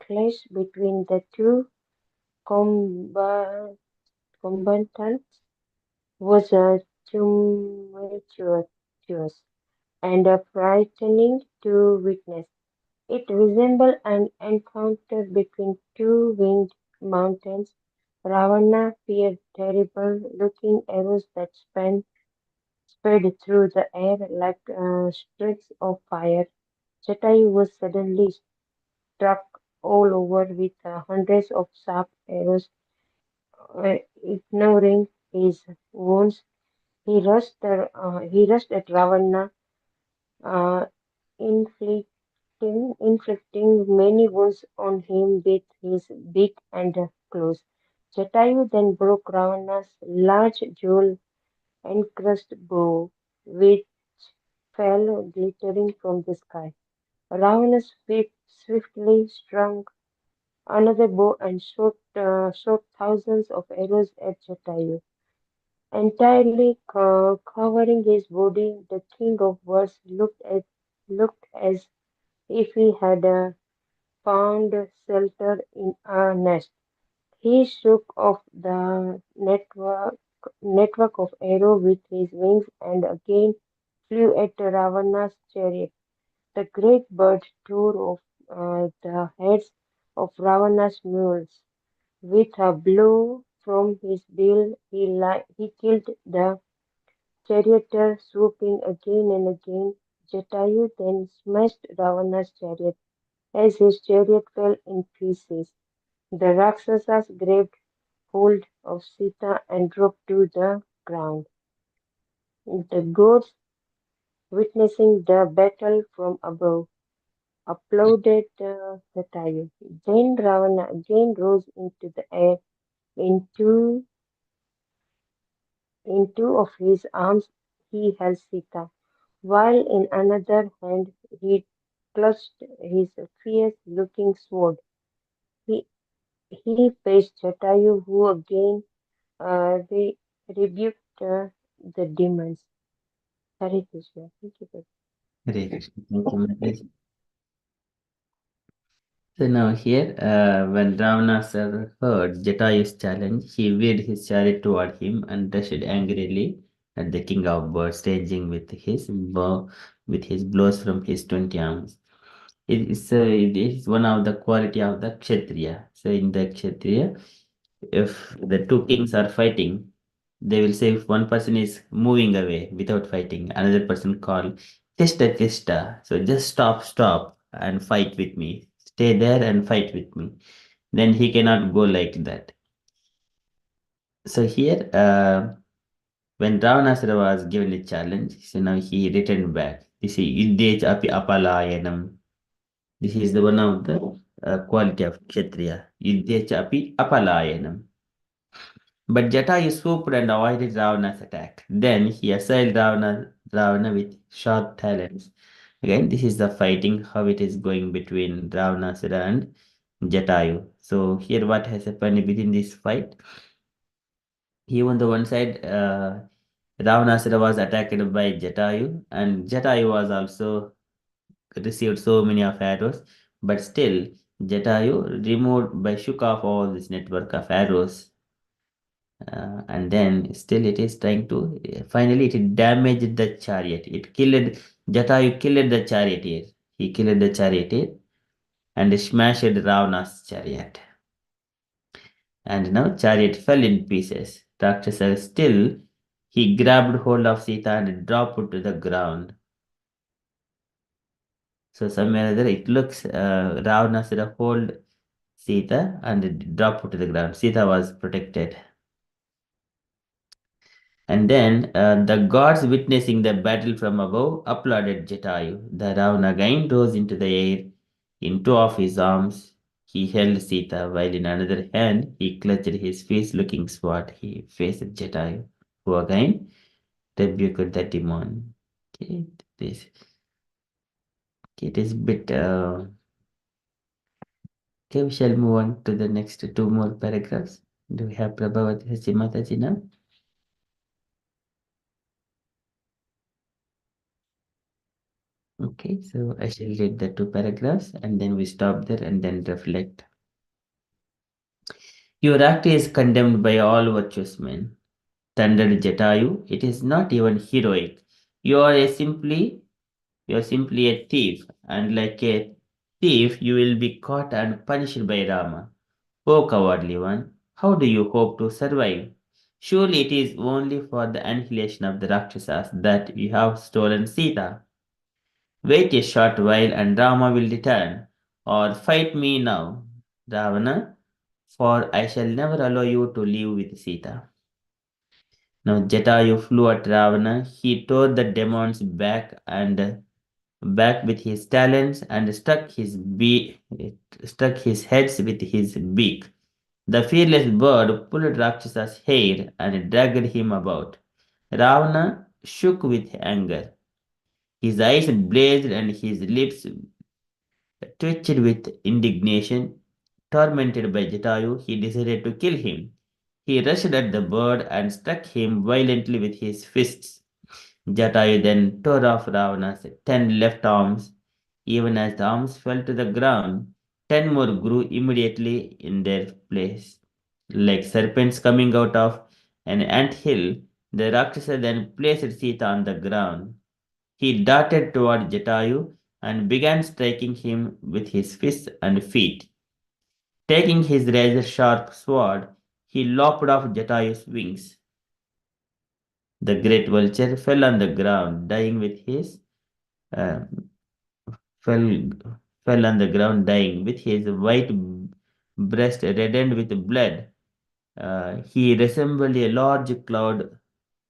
clash between the two combatants was tumultuous and frightening to witness. It resembled an encounter between two winged mountains. Ravana feared terrible looking arrows that sped through the air like streaks of fire. Jatayu was suddenly struck all over with hundreds of sharp arrows, ignoring his wounds. He rushed at Ravana, uh, inflicting many wounds on him with his beak and claws. Jatayu then broke Ravana's large jewel-encrusted bow, which fell glittering from the sky. Ravana swiftly strung another bow and shot thousands of arrows at Jatayu. Entirely covering his body, the king of birds looked as if he had found shelter in a nest. He shook off the network of arrows with his wings and again flew at Ravana's chariot. The great bird tore off the heads of Ravana's mules. With a blow from his bill, he killed the charioteer, swooping again and again. Jatayu then smashed Ravana's chariot as his chariot fell in pieces. The Rakshasas grabbed hold of Sita and dropped to the ground. The gods, witnessing the battle from above, applauded Jatayu. Then Ravana again rose into the air. Into In two of his arms he held Sita, while in another hand he clutched his fierce-looking sword. He, he faced Jatayu, who again rebuked the demons. Hare Krishna. Thank you. Hare Krishna. Thank you, Mataji. So now here, when Ravana heard Jatayu's challenge, he wheeled his chariot toward him and rushed angrily at the king of birds, raging with his blows from his 20 arms. It is one of the quality of the Kshatriya. So in the Kshatriya, if the two kings are fighting, they will say if one person is moving away without fighting, another person call Tista Tista. So just stop and fight with me. Stay there and fight with me. Then he cannot go like that. So here, when Ravanasara was given a challenge, so now he returned back. This is Yuddhech api apalayanam. This is the one of the quality of Kshatriya. Yuddhech api apalayanam. But Jatayu swooped and avoided Ravana's attack. Then he assailed Ravana with sharp talons. Again, this is the fighting, how it is going between Ravanasura and Jatayu. So here what has happened within this fight? Here on the one side, Ravanasura was attacked by Jatayu, and Jatayu was also received so many of arrows, but still Jatayu removed by shook off all this network of arrows, and then still it is trying to finally it damaged the chariot. It killed Jatayu killed the charioteer. He killed the charioteer and smashed Ravana's chariot. And now chariot fell in pieces. Rakshasa still he grabbed hold of Sita and dropped her to the ground. So somewhere or other it looks Ravana hold Sita and dropped her to the ground. Sita was protected. And then the gods witnessing the battle from above applauded Jatayu. The Ravana again rose into the air. In two of his arms, he held Sita, while in another hand, he clutched his face-looking sword. He faced Jatayu, who again rebuked the demon. Okay, this it is bit. Okay, we shall move on to the next two more paragraphs. Do we have Prabhavati Mataji now? Okay, so I shall read the two paragraphs and then we stop there and then reflect. Your act is condemned by all virtuous men. Thundered Jatayu, it is not even heroic. You are simply a thief, and like a thief, you will be caught and punished by Rama. O cowardly one, how do you hope to survive? Surely it is only for the annihilation of the Rakshasas that you have stolen Sita. Wait a short while and Rama will return, or fight me now, Ravana, for I shall never allow you to live with Sita. Now Jatayu flew at Ravana. He tore the demons back with his talons and stuck his heads with his beak. The fearless bird pulled Rakshas's hair and dragged him about. Ravana shook with anger. His eyes blazed and his lips twitched with indignation. Tormented by Jatayu, he decided to kill him. He rushed at the bird and struck him violently with his fists. Jatayu then tore off Ravana's 10 left arms. Even as the arms fell to the ground, 10 more grew immediately in their place. Like serpents coming out of an ant hill, the Rakshasa then placed Sita on the ground. He darted toward Jatayu and began striking him with his fists and feet. Taking his razor-sharp sword, he lopped off Jatayu's wings. The great vulture fell on the ground, dying with his uh, fell fell on the ground, dying with his white breast reddened with blood. He resembled a large cloud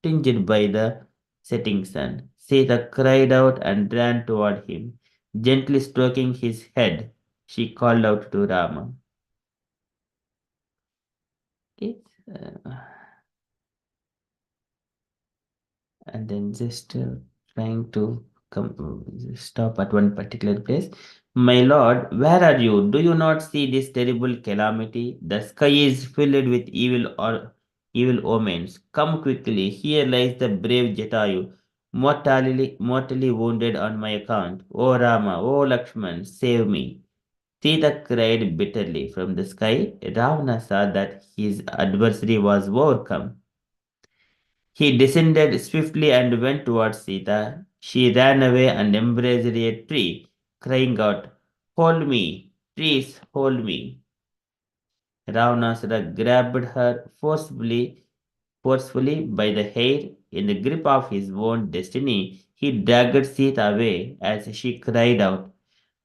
tinged by the setting sun. Sita cried out and ran toward him, gently stroking his head. She called out to Rama. Okay. And then just trying to stop at one particular place. My lord, where are you? Do you not see this terrible calamity? The sky is filled with evil omens. Come quickly. Here lies the brave Jatayu, mortally wounded on my account. O Rama, O Lakshman, save me. Sita cried bitterly. From the sky, Ravana saw that his adversary was overcome. He descended swiftly and went towards Sita. She ran away and embraced a tree, crying out, Hold me, trees, hold me. Ravanasura grabbed her forcefully by the hair. In the grip of his own destiny, he dragged Sita away as she cried out,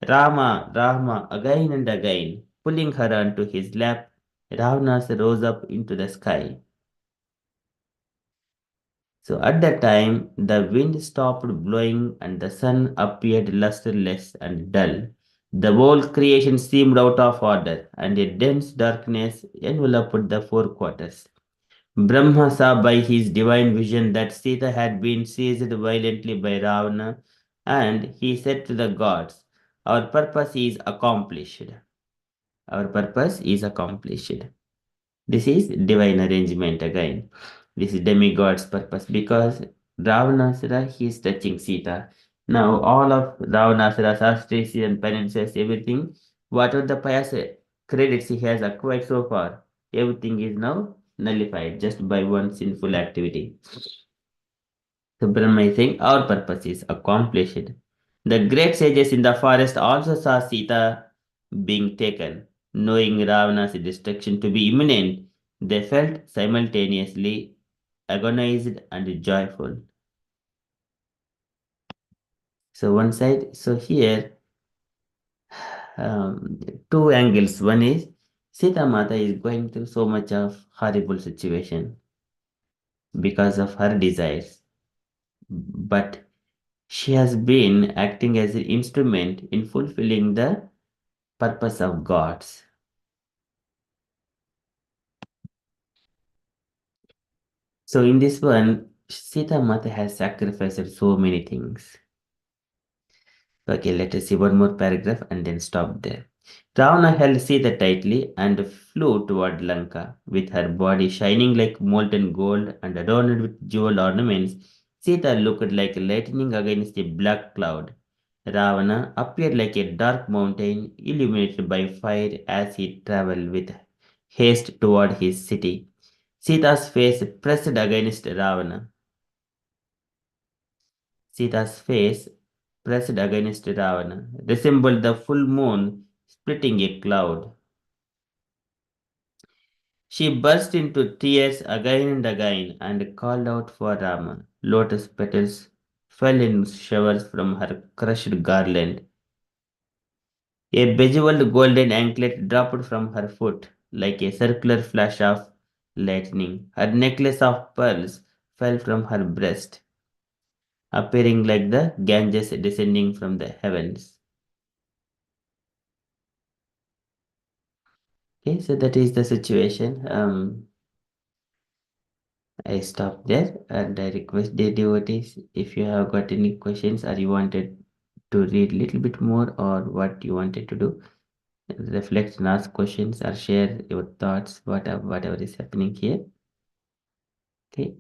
Rama, Rama, again and again. Pulling her onto his lap, Ravanas rose up into the sky. So at that time, the wind stopped blowing and the sun appeared lusterless and dull. The whole creation seemed out of order, and a dense darkness enveloped the four quarters. Brahma saw by his divine vision that Sita had been seized violently by Ravana, and he said to the gods, Our purpose is accomplished. Our purpose is accomplished. This is divine arrangement again. This is demigod's purpose because Ravanasura, he is touching Sita. Now all of Ravanasura's auspicious and penances, everything, whatever the pious credits he has acquired so far, everything is now nullified just by one sinful activity. So Brahma is saying our purpose is accomplished. The great sages in the forest also saw Sita being taken. Knowing Ravana's destruction to be imminent, they felt simultaneously agonized and joyful. So one side, so here, two angles. One is Sita Mata is going through so much of horrible situation because of her desires, but she has been acting as an instrument in fulfilling the purpose of gods. So in this one, Sita Mata has sacrificed so many things. Okay, let us see one more paragraph and then stop there. Ravana held Sita tightly and flew toward Lanka, with her body shining like molten gold and adorned with jeweled ornaments. Sita looked like lightning against a black cloud. Ravana appeared like a dark mountain illuminated by fire as he traveled with haste toward his city. Sita's face pressed against Ravana. Sita's face pressed against Ravana resembled the full moon splitting a cloud. She burst into tears again and again and called out for Rama. Lotus petals fell in showers from her crushed garland. A bejeweled golden anklet dropped from her foot like a circular flash of lightning. Her necklace of pearls fell from her breast, appearing like the Ganges descending from the heavens. Okay, so that is the situation. I stop there and I request the devotees, if you have got any questions or you wanted to read a little bit more or what you wanted to do, reflect and ask questions or share your thoughts, whatever is happening here. Okay,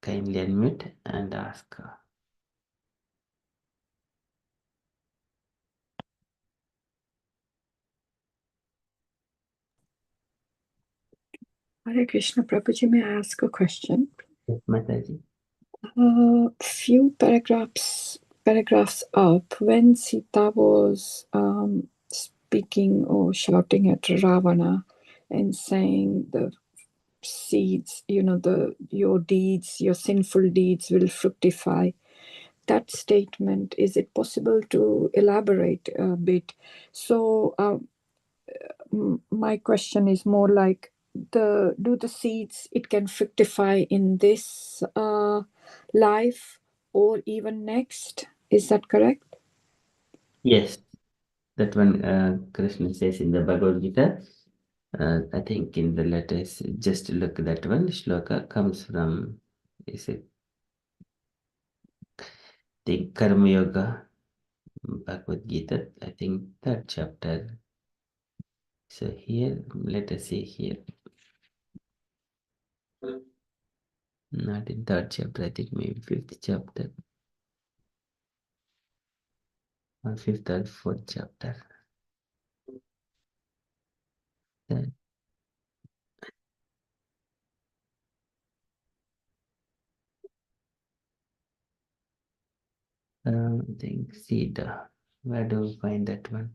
kindly unmute and ask. Hare Krishna, Prabhuji, may I ask a question? Yes, Mataji. Few paragraphs up, when Sita was speaking or shouting at Ravana and saying the seeds, your deeds, your sinful deeds will fructify. That statement, is it possible to elaborate a bit? So my question is more like, do the seeds, it can fructify in this life or even next? Is that correct? Yes, that one Krishna says in the Bhagavad Gita. I think in the letters, just look at that one. Shloka comes from, is it the Karma Yoga Bhagavad Gita? I think third chapter. So here, let us see here. Not in third chapter, I think maybe fifth chapter. Or fifth or fourth chapter. Then, I think Sita. Where do we find that one?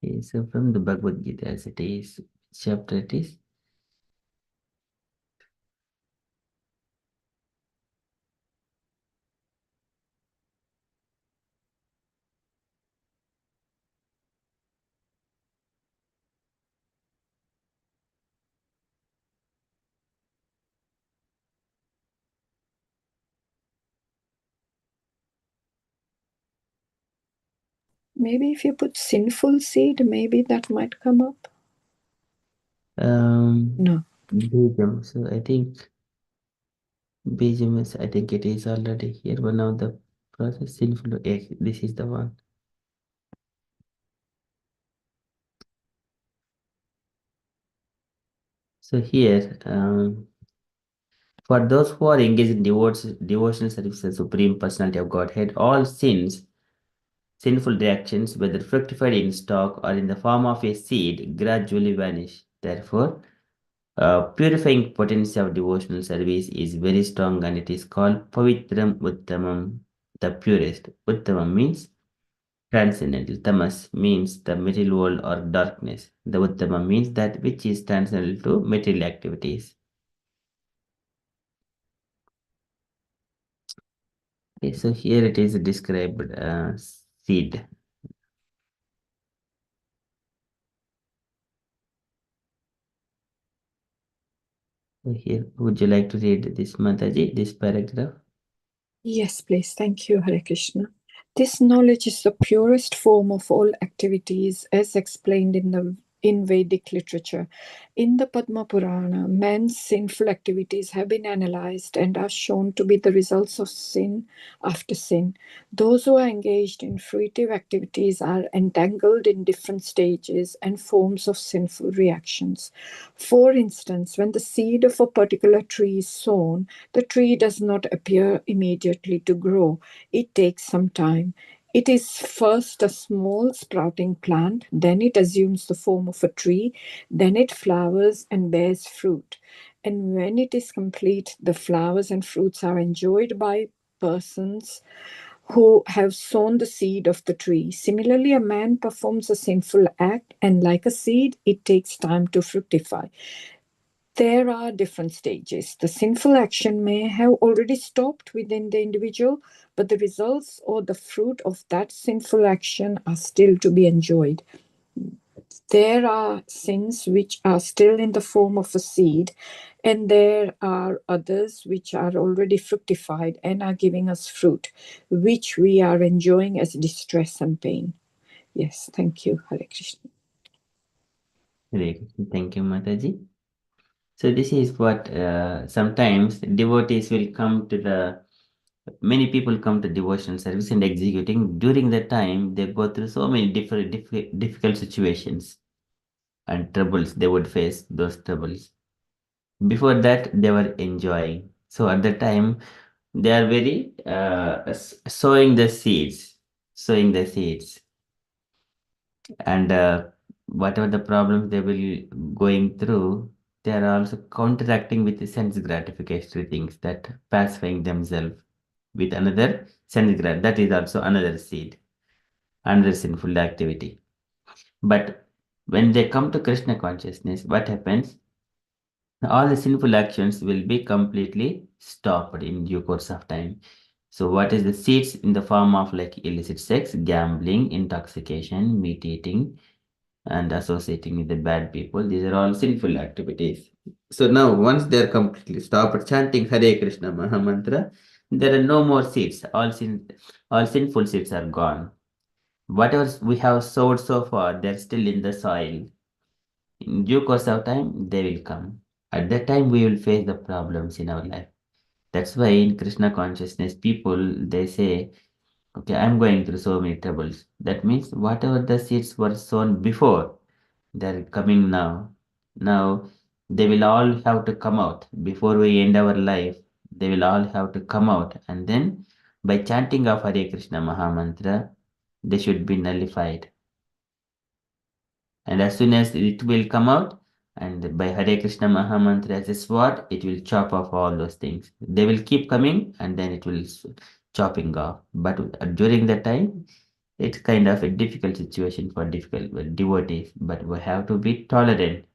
Okay, so from the Bhagavad Gita as it is, which chapter it is? Maybe if you put sinful seed, maybe that might come up. No. Bijam. So I think Bijam is, I think it is already here. One of the process sinful. Yes, this is the one. So here, for those who are engaged in devotional service to the Supreme Personality of Godhead, all sins, sinful reactions, whether fructified in stock or in the form of a seed, gradually vanish. Therefore, purifying potency of devotional service is very strong and it is called Pavitram Uttamam, the purest. Uttamam means transcendental. Tamas means the material world or darkness. The Uttama means that which is transcendental to material activities. Okay, so here it is described seed. So here, would you like to read this, Mataji, this paragraph? Yes, please. Thank you, Hare Krishna. This knowledge is the purest form of all activities as explained in Vedic literature. In the Padma Purana, man's sinful activities have been analyzed and are shown to be the results of sin after sin. Those who are engaged in fruitive activities are entangled in different stages and forms of sinful reactions. For instance, when the seed of a particular tree is sown, the tree does not appear immediately to grow. It takes some time. It is first a small sprouting plant, then it assumes the form of a tree, then it flowers and bears fruit. And when it is complete, the flowers and fruits are enjoyed by persons who have sown the seed of the tree. Similarly, a man performs a sinful act, and like a seed, it takes time to fructify. there are different stages. The sinful action may have already stopped within the individual, but the results or the fruit of that sinful action are still to be enjoyed. There are sins which are still in the form of a seed, and there are others which are already fructified and are giving us fruit, which we are enjoying as distress and pain. Yes, thank you, Hare Krishna. Great. Thank you, Mataji. So this is what sometimes devotees will come to many people come to devotional service and executing. During the time, they go through so many difficult situations and troubles. They would face those troubles. Before that, they were enjoying. So at the time, they are very sowing the seeds, and whatever the problems they will going through, they are also counteracting with the sense gratificatory things, that pacifying themselves with another sense that is also another seed, another sinful activity. But when they come to Krishna consciousness, what happens? All the sinful actions will be completely stopped in due course of time. So what is the seeds in the form of like illicit sex, gambling, intoxication, meat eating, and associating with the bad people? These are all sinful activities. So now once they are completely stopped chanting Hare Krishna Mahamantra, there are no more seeds. All sinful seeds are gone. Whatever we have sowed so far, they're still in the soil. In due course of time, they will come. At that time, we will face the problems in our life. That's why in Krishna consciousness, people they say, okay, I'm going through so many troubles. That means whatever the seeds were sown before, they're coming now. Now they will all have to come out before we end our life. They will all have to come out, and then by chanting of Hare Krishna Mahamantra, they should be nullified. And as soon as it will come out, and by Hare Krishna Mahamantra as a sword, it will chop off all those things. They will keep coming, and then it will chopping off. But during that time, it's kind of a difficult situation for difficult devotees. But we have to be tolerant.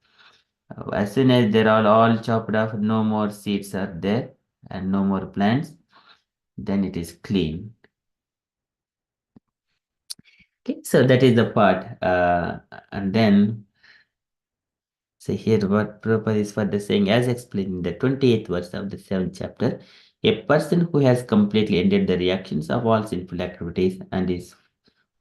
As soon as they're all chopped off, no more seeds are there, and no more plants, then it is clean. Okay, so that is the part. And then, so here what Prabhupada is further saying, as explained in the 28th verse of the 7th chapter, a person who has completely ended the reactions of all sinful activities and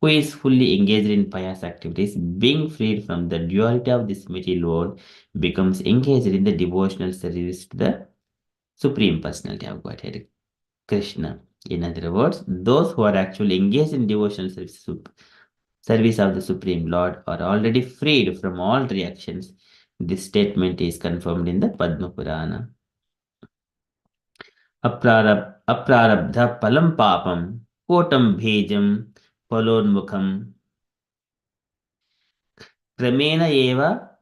who is fully engaged in pious activities, being freed from the duality of this material world, becomes engaged in the devotional service to the Supreme Personality of Godhead, Krishna. In other words, those who are actually engaged in devotional service of the Supreme Lord are already freed from all reactions. This statement is confirmed in the Padma Purana. Aprarabdha palam papam kotam bhejam palonmukham kramena eva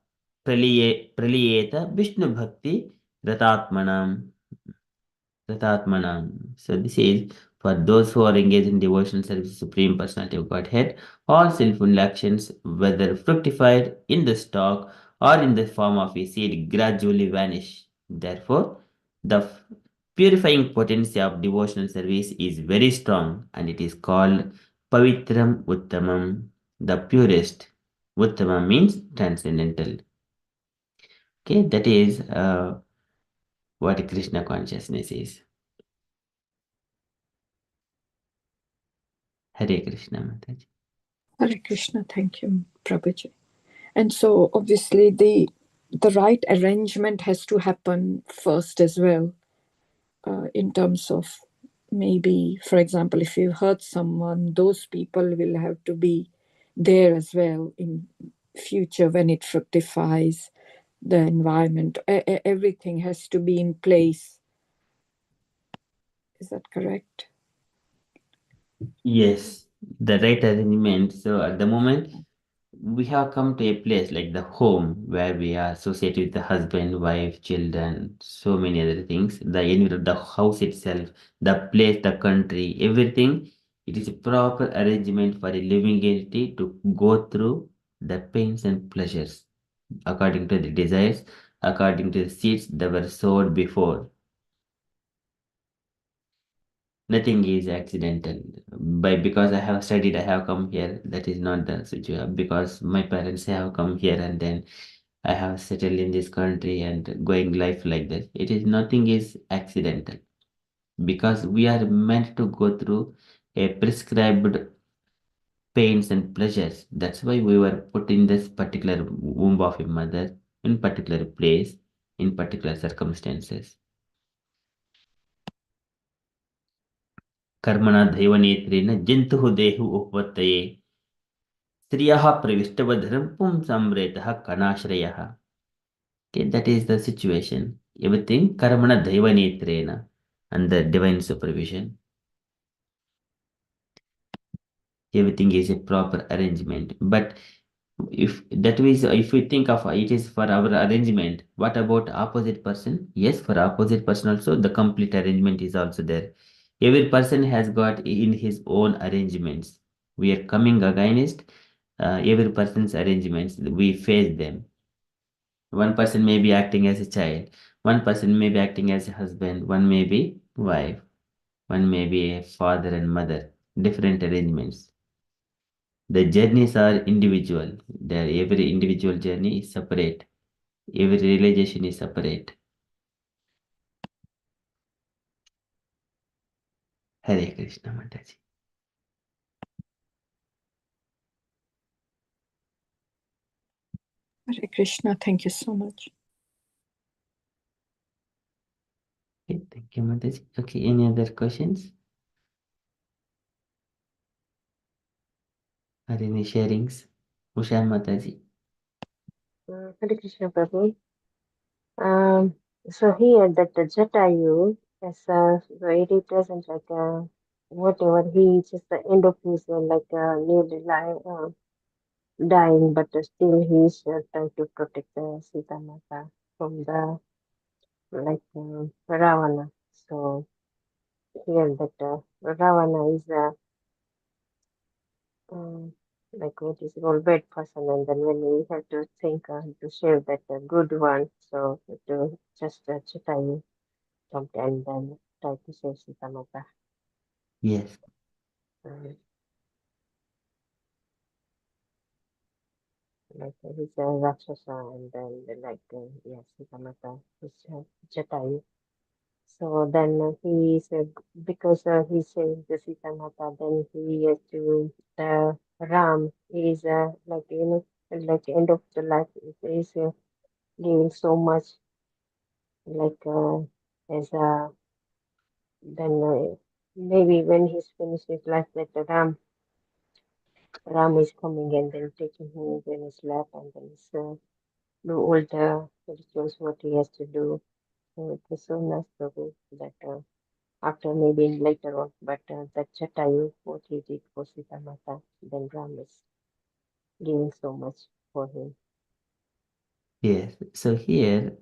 praliyeta Vishnu bhakti ratatmanam. So this is for those who are engaged in devotional service to Supreme Personality of Godhead. All sinful actions, whether fructified in the stalk or in the form of a seed, gradually vanish. Therefore, the purifying potency of devotional service is very strong, and it is called Pavitram Uttamam, the purest. Uttamam means transcendental. Okay, that is what Krishna consciousness is. Hare Krishna, Mataji. Hare Krishna, thank you, Prabhuji. And so obviously the right arrangement has to happen first as well, in terms of maybe, for example, if you hurt someone, those people will have to be there as well in future when it fructifies. The environment, everything has to be in place. Is that correct? Yes, the right arrangement. So at the moment, we have come to a place like the home where we are associated with the husband, wife, children, so many other things. The house itself, the place, the country, everything. It is a proper arrangement for a living entity to go through the pains and pleasures according to the desires according to the seeds that were sowed before. Nothing is accidental. Because I have studied, I have come here. That is not the situation. Because my parents have come here and then I have settled in this country and going life like that. It is nothing is accidental. Because we are meant to go through a prescribed pains and pleasures. That's why we were put in this particular womb of a mother, in particular place, in particular circumstances. कर्मणा दैवनेत्रेण जन्तुः देहु उपपत्तये स्त्रियः प्रविष्टवधरं पुंसामृतः कणाश्रयः. Okay, that is the situation. Everything karmana daivanetrena, under divine supervision. Everything is a proper arrangement. But if we think of it is for our arrangement, what about opposite person? Yes, for opposite person also the complete arrangement is also there. Every person has got in his own arrangements. We are coming against every person's arrangements. We face them. One person may be acting as a child, one person may be acting as a husband, one may be wife, one may be a father and mother. Different arrangements. The journeys are individual. Every individual journey is separate. Every realization is separate. Hare Krishna Mataji. Hare Krishna, thank you so much. Okay, thank you Mataji. Okay, any other questions? Or any sharings? Usha Mataji. Hare Krishna Prabhu. So here that the Jatayu, as so it represents like whatever he just the end of his nearly dying, but still he's trying to protect Sita Mata from the Ravana. So here that Ravana is um, like what is called bad person, and then when we have to think to share that good one, so to just Jatayu jumped and then try to save Sita Mata. Yes. Like he's a Rakshasa and then yes, Sita Mata is Jatayu. So then he said because he saved the Sita Mata, then he has to the Ram is like end of the life is giving so much like as then maybe when he's finished his life that the Ram is coming and then taking him in his lap and then he's do all the rituals what he has to do. So it was so nice Prabhu that after maybe later on, but that Jatayu, what he did for Sita Mata, then Ram is giving so much for him. Yes. So here,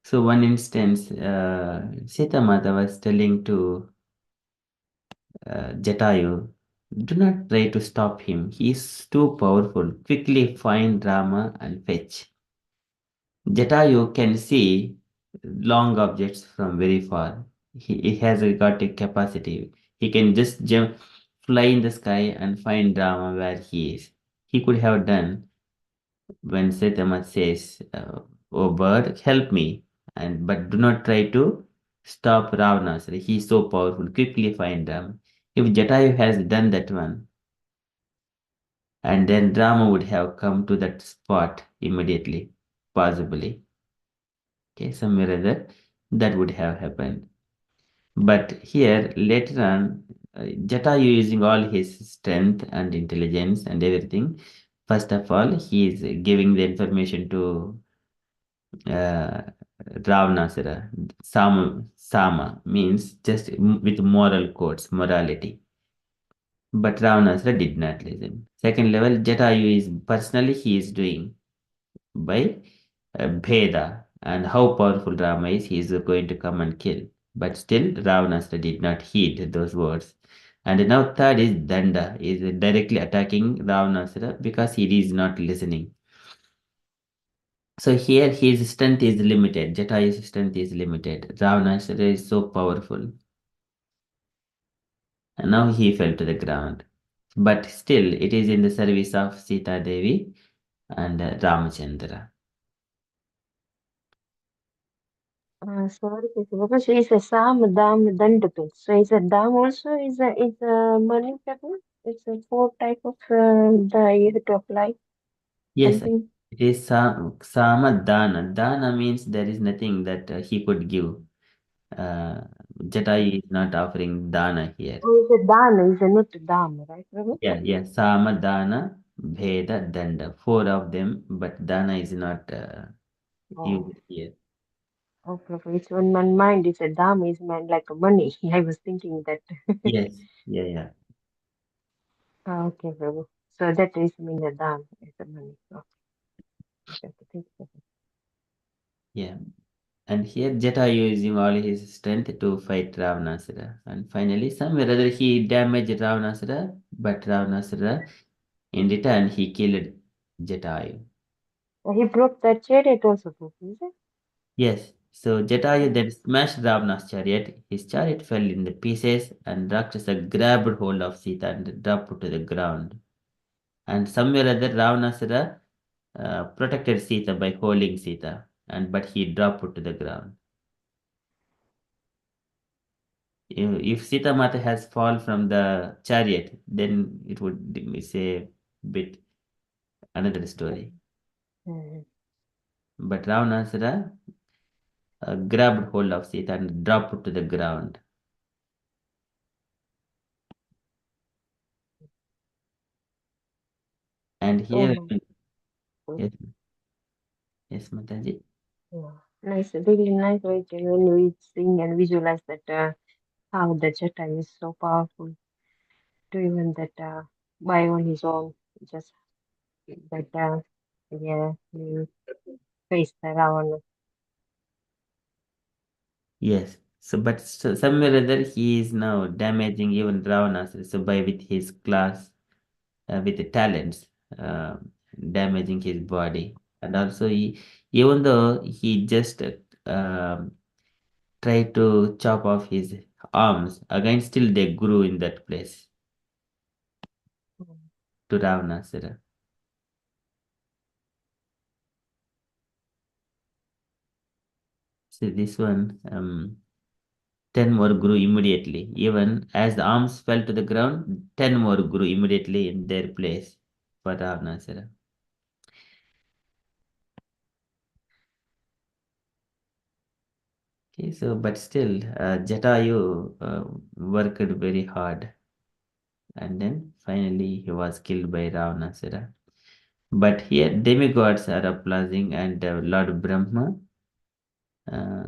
so one instance, Sita Mata was telling to Jatayu, do not try to stop him. He is too powerful. Quickly find Rama and fetch. Jatayu can see long objects from very far. He has got a capacity. He can just jump, fly in the sky and find Rama where he is. He could have done when Setama says, "Oh bird, help me," but do not try to stop Ravana. So he is so powerful. Quickly find Rama. If Jatayu has done that one, and then Rama would have come to that spot immediately, possibly. Okay, somewhere or other, that would have happened. But here, later on, Jatayu using all his strength and intelligence and everything, first of all, he is giving the information to uh, Ravnasara. Sama means just with moral codes, morality. But Ravnasara did not listen. Second level, Jatayu is personally he is doing by Bheda and how powerful Rama is, he is going to come and kill. But still, Ravanasra did not heed those words. And now third is Danda, is directly attacking Ravanasra because he is not listening. So here his strength is limited. Jatayu's strength is limited. Ravanasara is so powerful. And now he fell to the ground. But still, it is in the service of Sita Devi and Ramachandra. Sorry, Prabhu. So it's a Sam Dam Dandapin. So it's a dam also is a money Prabhu. It's a four type of the you have to apply Yes, something. it is Samadana. Dana means there is nothing that he could give. Jatayu is not offering dana here. Oh, it's a dana, it's a not dam, right, Prabhu? Yeah. Samadana, Bheda, Danda. Four of them, but dana is not Oh, used here. oh, Prabhu. It's on my mind. It's a dam is meant like a money. I was thinking that. Yes, yeah. Okay, Prabhu. So that is mean a dam is a money. Okay, thank you. Yeah. And here Jatayu is using all his strength to fight Ravanasara. And finally, somewhere or other he damaged Ravanasara, but Ravanasara, in return, he killed Jatayu. He broke that chariot also, Prabhu, is it? Yes, so Jatayu then smashed Ravana's chariot. His chariot fell in the pieces, and Rakshasa grabbed hold of Sita and dropped her to the ground. And somewhere or other, Ravanasara protected Sita by holding Sita, but he dropped her to the ground. If Sita Mata has fall from the chariot, then it would say bit another story. Mm-hmm. But Ravanasara grabbed hold of Sita and dropped her to the ground. And here, Oh, yes, Mataji. yeah. Nice, really nice way to when we sing and visualize that how the Jata is so powerful to even that by on his own, just that yeah, he faced the Ravana. Yes. But somewhere or other, he is now damaging even Ravana. So by with his class, with the talents, uh, damaging his body, and also even though he just tried to chop off his arms, again still they grew in that place to Ravanasara. So this one, 10 more grew immediately. Even as the arms fell to the ground, 10 more grew immediately in their place for Ravanasara. Okay, so but still, Jatayu worked very hard, and then finally he was killed by Ravanasara. But here demigods are applauding, and Lord Brahma, uh,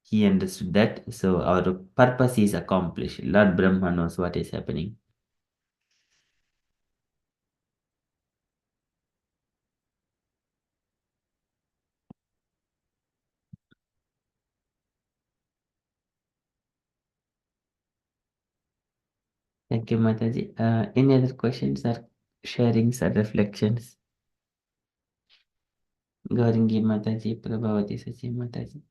he understood that. So our purpose is accomplished. Lord Brahma knows what is happening. Thank you, Mataji. Any other questions or sharings or reflections? Gauringi Mataji, Prabhavati Sachi Mataji.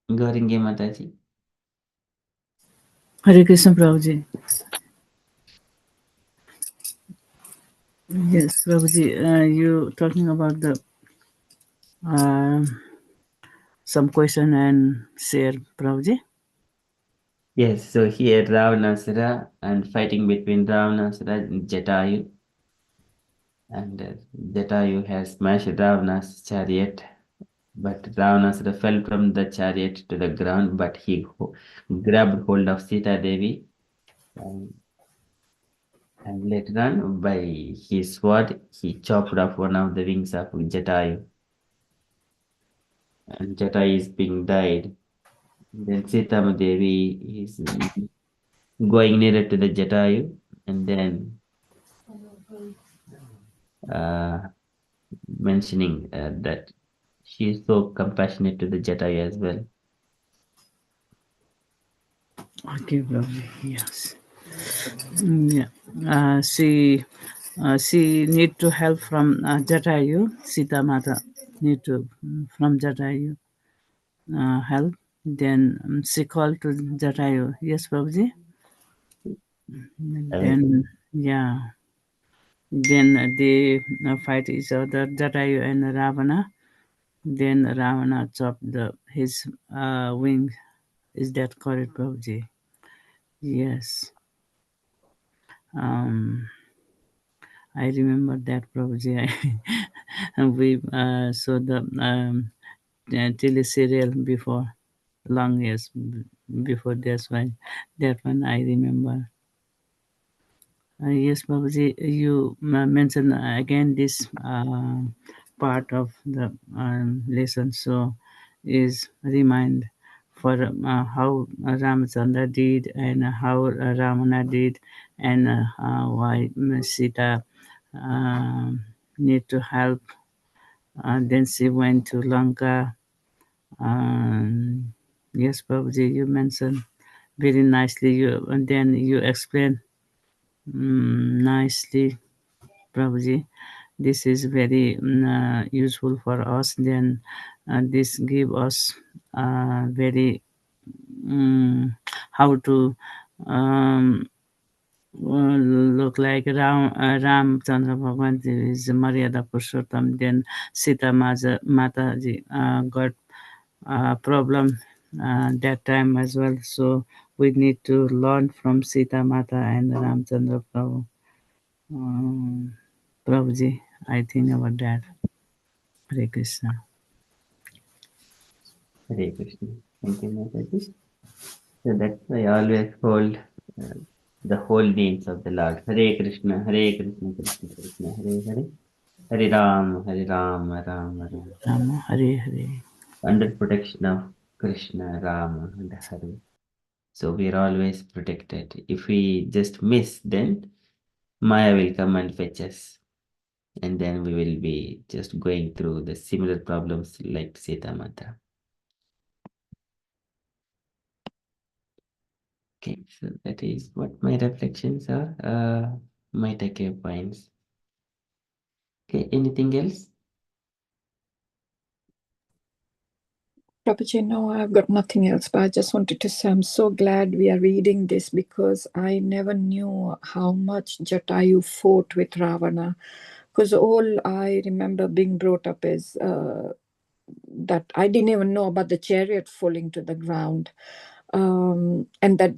Gauringi Mataji. Hare Krishna Prabhuji. Yes, Prabhuji, you talking about the some question and share, Prabhuji. Yes, so here Ravanasara and fighting between Ravanasara and Jatayu. And Jatayu has smashed Ravana's chariot, but Ravanasara fell from the chariot to the ground, but he grabbed hold of Sita Devi. And later on, by his sword, he chopped off one of the wings of Jatayu. And Jatayu is being died. Then Sita Devi is going nearer to the Jatayu, and then uh, mentioning that she is so compassionate to the Jatayu as well. Okay, Prabhuji. Yes. Yeah. She need to help from Jatayu. Sita Mata need to from Jatayu help. Then she called to Jatayu. Yes, Prabhuji. Then yeah. Then they fight each other, Jatayu and Ravana. Then Ravana chopped his wing. Is that correct, Prabhuji? Yes. Um, I remember that, Prabhuji. We saw the tele serial before, long years before. That's why that one I remember. Yes, Babaji, you mentioned again this part of the lesson. So, is remind for how Ramachandra did and how Ramana did and why Sita uh, need to help. Then she went to Lanka. Yes, Babaji, you mentioned very nicely. You and then you explain nicely, Prabhuji. This is very useful for us. Then this give us very how to um, look like Ram Chandra Bhagwan is Maryada Purushottam. Then Sita Mataji got problem that time as well. So we need to learn from Sita Mata and Ramchandra Prabhu. Prabhuji, I think about that. Hare Krishna. Hare Krishna. Thank you, Mataji. So that's why I always hold the whole names of the Lord. Hare Krishna, Hare Krishna, Krishna Krishna, Hare Hare. Hare Ram, Ram Ram. Rama, Hare Hare. Under protection of Krishna, Rama, and Hare. So we are always protected. If we just miss, then Maya will come and fetch us. And then we will be just going through the similar problems like Sita Mata. Okay, so that is what my reflections are, my takeaway points. Okay, anything else? Prabhuji, no, I've got nothing else, but I just wanted to say I'm so glad we are reading this because I never knew how much Jatayu fought with Ravana. Because all I remember being brought up is that I didn't even know about the chariot falling to the ground. And that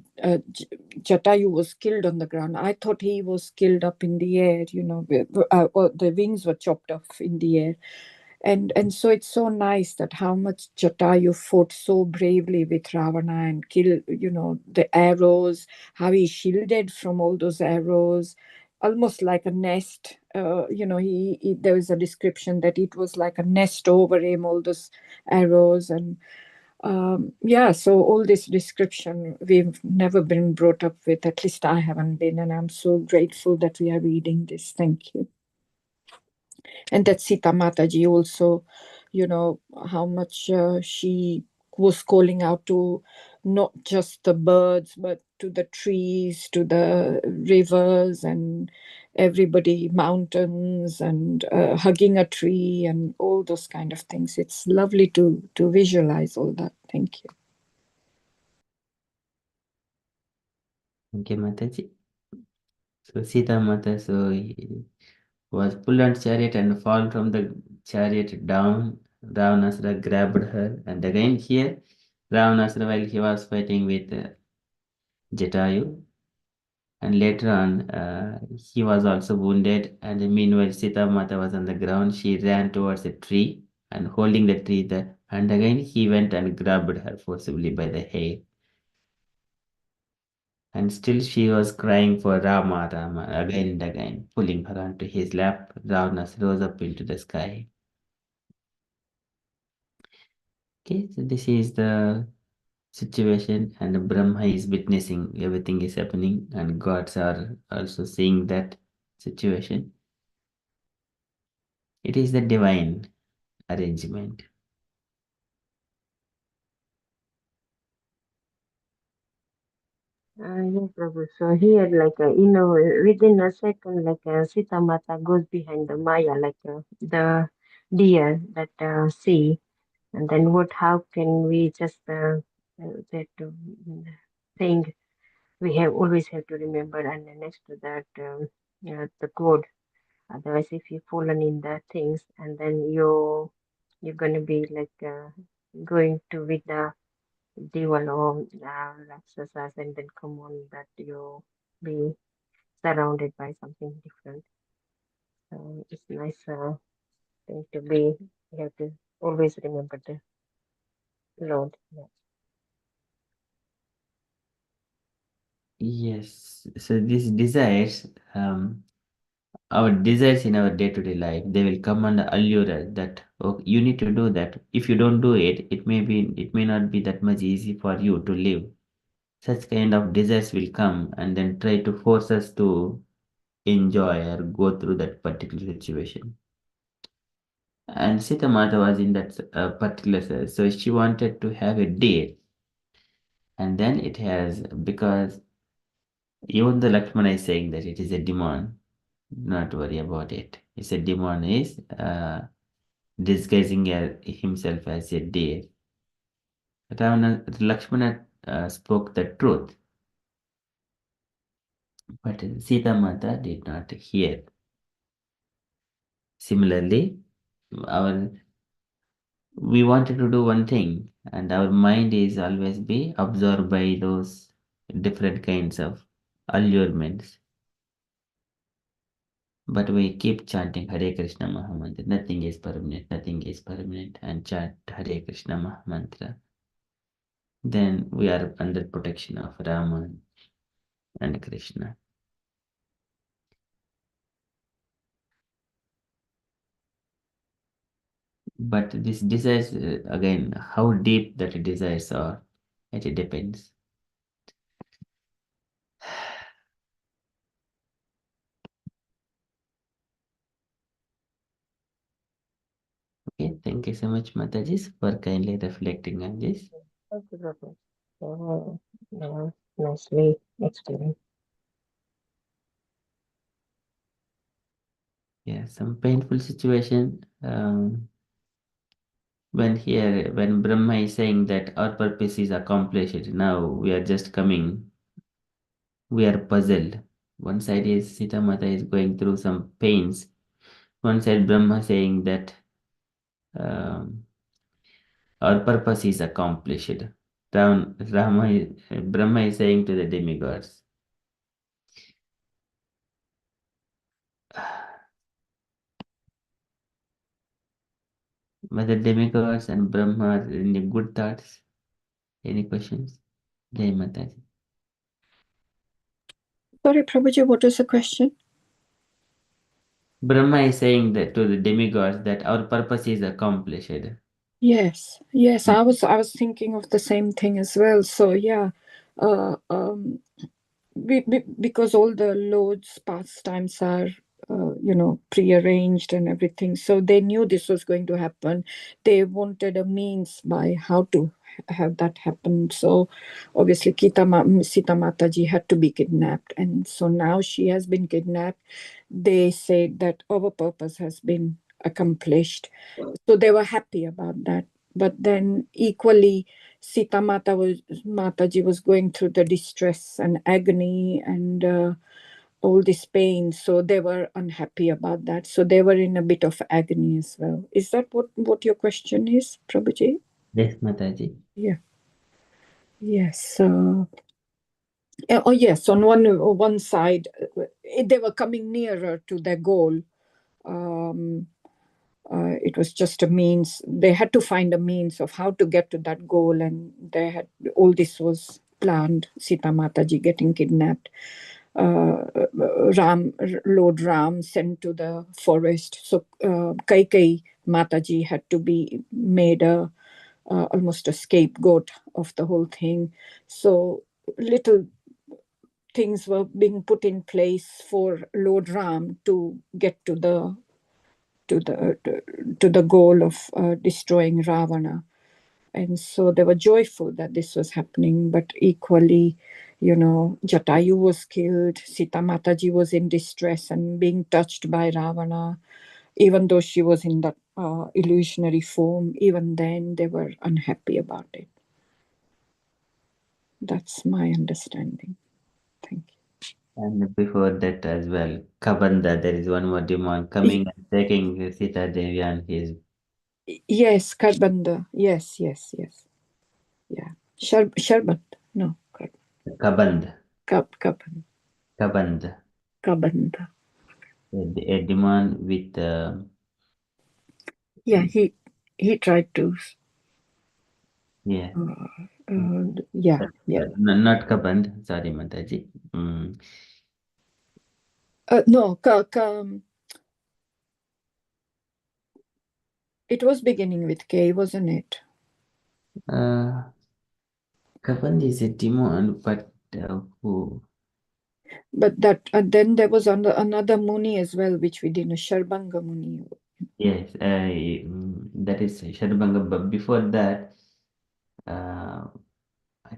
Jatayu was killed on the ground. I thought he was killed up in the air, or the wings were chopped off in the air. And so it's so nice that how much Jatayu fought so bravely with Ravana and killed, the arrows, how he shielded from all those arrows, almost like a nest. There was a description that it was like a nest over him, all those arrows. And so all this description we've never been brought up with, at least I haven't been, and I'm so grateful that we are reading this. Thank you. And that Sita Mataji also, how much she was calling out to not just the birds, but to the trees, to the rivers, and everybody, mountains, and hugging a tree, and all those kind of things. It's lovely to visualize all that. Thank you. Thank you, Mataji. So Sita Mata, he was pulled on chariot and fall from the chariot down. Ravanasura grabbed her, and again here, Ravanasura, while he was fighting with Jatayu, and later on, he was also wounded. And meanwhile, Sita Mata was on the ground. She ran towards a tree and holding the tree there. And again, he went and grabbed her forcibly by the hair. And still she was crying for Rama, Rama, again and again, pulling her onto his lap. Ravana rose up into the sky. Okay, so this is the situation, and Brahma is witnessing everything is happening, and gods are also seeing that situation. It is the divine arrangement. Yes, Prabhu. So here, within a second, Sita Mata goes behind the Maya, the deer that see, and then how can we just that thing we have always have to remember, and then next to that, the code. Otherwise, if you fallen in the things, and then you're gonna be going to with the devil or Raksasas, and then come on that you be surrounded by something different. So it's nice thing to be. You have to always remember the Lord. Yeah. Yes. So these desires, our desires in our day-to-day life, they will come and allure us that, oh, you need to do that. If you don't do it, it may not be that much easy for you to live. Such kind of desires will come and then try to force us to enjoy or go through that particular situation. And Sita Mata was in that particular, so she wanted to have a date. And then it has, because even the Lakshmana is saying that it is a demon, not worry about it. It's a demon is disguising himself as a deer. Lakshmana spoke the truth, but Sita Mata did not hear. Similarly, we wanted to do one thing, and our mind is always be absorbed by those different kinds of allurements. But we keep chanting Hare Krishna Mahamantra. Nothing is permanent, and chant Hare Krishna Mahamantra. Then we are under protection of Rama and Krishna. But this desires, again, how deep that desires are, it depends. Okay, thank you so much, Mataji, for kindly reflecting on this. Thank you, Prabhu. Nicely explained. Yeah, some painful situation. When Brahma is saying that our purpose is accomplished, now we are just coming, we are puzzled. One side is Sita Mata is going through some pains. One side Brahma saying that um, our purpose is accomplished. Brahma is saying to the demigods, whether demigods and Brahma are in the good thoughts. Any questions? Jai Mataji. Sorry, Prabhuji, what is the question? Brahma is saying that to the demigods that our purpose is accomplished. Yes, I was thinking of the same thing as well. So yeah, because all the Lord's pastimes are prearranged and everything, so they knew this was going to happen. They wanted a means by how to have that happen. So obviously Sita Mataji had to be kidnapped, and so now she has been kidnapped. They said that our purpose has been accomplished, so they were happy about that. But then equally, Sita Mataji was going through the distress and agony and all this pain, so they were unhappy about that. So they were in a bit of agony as well. Is that what your question is, Prabhuji? Yes, Mataji. Yeah. Yes. Yes. On one side, they were coming nearer to their goal. It was just a means. They had to find a means of how to get to that goal, and all this was planned. Sita Mataji getting kidnapped, Lord Ram sent to the forest. So Kaikai Mataji had to be made almost a scapegoat of the whole thing. So little things were being put in place for Lord Ram to get to the goal of destroying Ravana. And so they were joyful that this was happening, but equally, Jatayu was killed, Sita Mataji was in distress and being touched by Ravana, even though she was in that illusionary form. Even then, they were unhappy about it. That's my understanding. Thank you. And before that as well, Kabanda, there is one more demon coming and taking Sita Devi and his. Yes, Karbanda. Yes. Yeah. Sharbat. No. Kaband. Kaband. Kaband. Kabanda. A demon with. Yeah, he tried to. Yeah. Yeah. Not Kaband. Sorry, Mataji. No, it was beginning with K, wasn't it? Kaband is a demon, but who? But that then there was another Muni as well, which we didn't. Sharbanga Muni. Yes, that is Shadabanga. But before that, I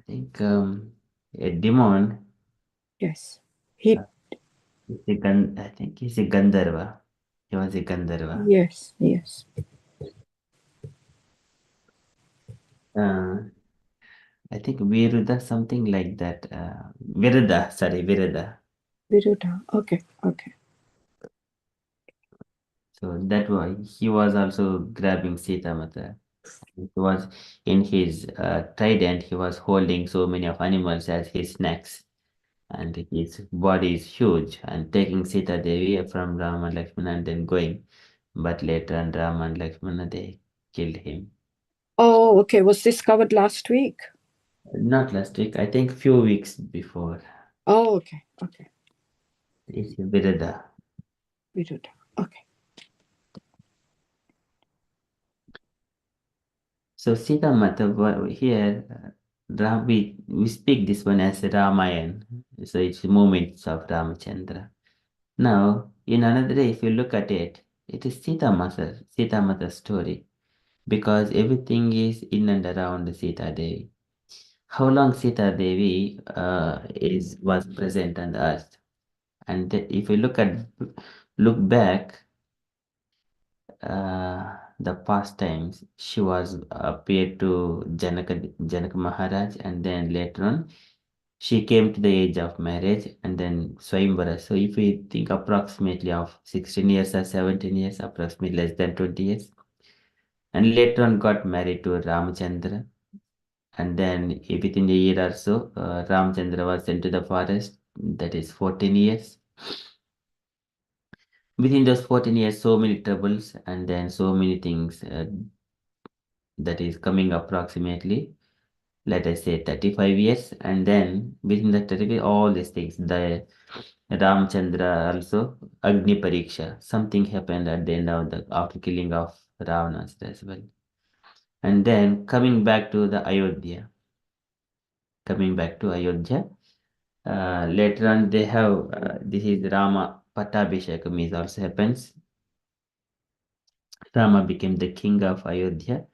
think a demon. Yes. I think he's a Gandharva. He was a Gandharva. Yes. I think Viruda, something like that. Viruda. Viruda. Okay. So that why he was also grabbing Sita Mata. He was in his trident, he was holding so many of animals as his snacks. And his body is huge and taking Sita Devi from Rama and Lakshmana and then going. But later on Rama and Lakshmana, they killed him. Oh, okay. Was this covered last week? Not last week, I think few weeks before. Oh, okay. It's Viruda. Okay. So Sita Mata here, we speak this one as Ramayana. So it's moments of Ramachandra. Now, in another day, if you look at it, it is Sita Mata's story. Because everything is in and around Sita Devi. How long Sita Devi was present on the earth? And if you look back, the past times, she was appeared to Janaka Maharaj, and then later on, she came to the age of marriage, and then Swayambara. So if we think approximately of 16 years or 17 years, approximately less than 20 years, and later on got married to Ramachandra. And then within a year or so, Ramchandra was sent to the forest. That is 14 years. Within those 14 years, so many troubles and then so many things that is coming approximately, let us say 35 years. And then within the 35, all these things, the Ramchandra also, Agni Pariksha, something happened at the end of after killing of Ravanastra as well. And then coming back to Ayodhya. Later on, they have this is Rama Pattabhishekam is also happens. Rama became the king of Ayodhya,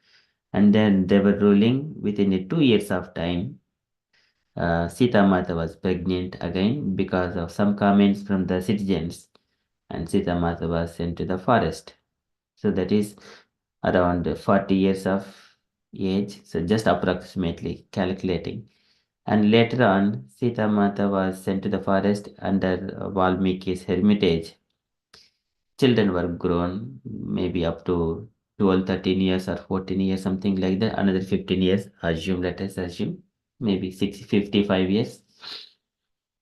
and then they were ruling within 2 years of time. Sita Mata was pregnant again because of some comments from the citizens, and Sita Mata was sent to the forest. So that is around 40 years of age. So just approximately calculating. And later on, Sita Mata was sent to the forest under Valmiki's hermitage. Children were grown, maybe up to 12, 13 years or 14 years, something like that. Another 15 years, let us assume, maybe 55 years.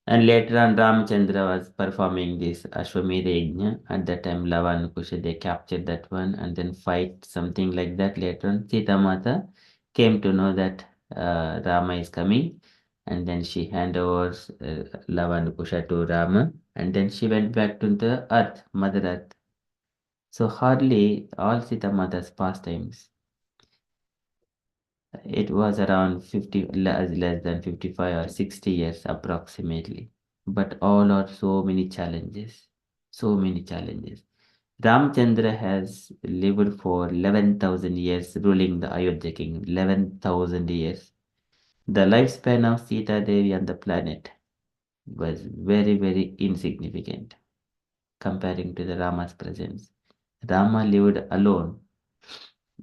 And later on, Ramchandra was performing this Ashwamedha Yajna. At that time, Lava and Kusha, they captured that one and then fight something like that. Later on, Sita Mata came to know that Rama is coming, and then she handed over Lava and Kusha to Rama, and then she went back to the earth, Mother Earth. So hardly all Sita Mata's pastimes. It was around 50, less than 55 or 60 years approximately. But all are so many challenges. So many challenges. Ramchandra has lived for 11,000 years ruling the Ayodhya kingdom. 11,000 years. The lifespan of Sita Devi on the planet was very, very insignificant comparing to the Rama's presence. Rama lived alone.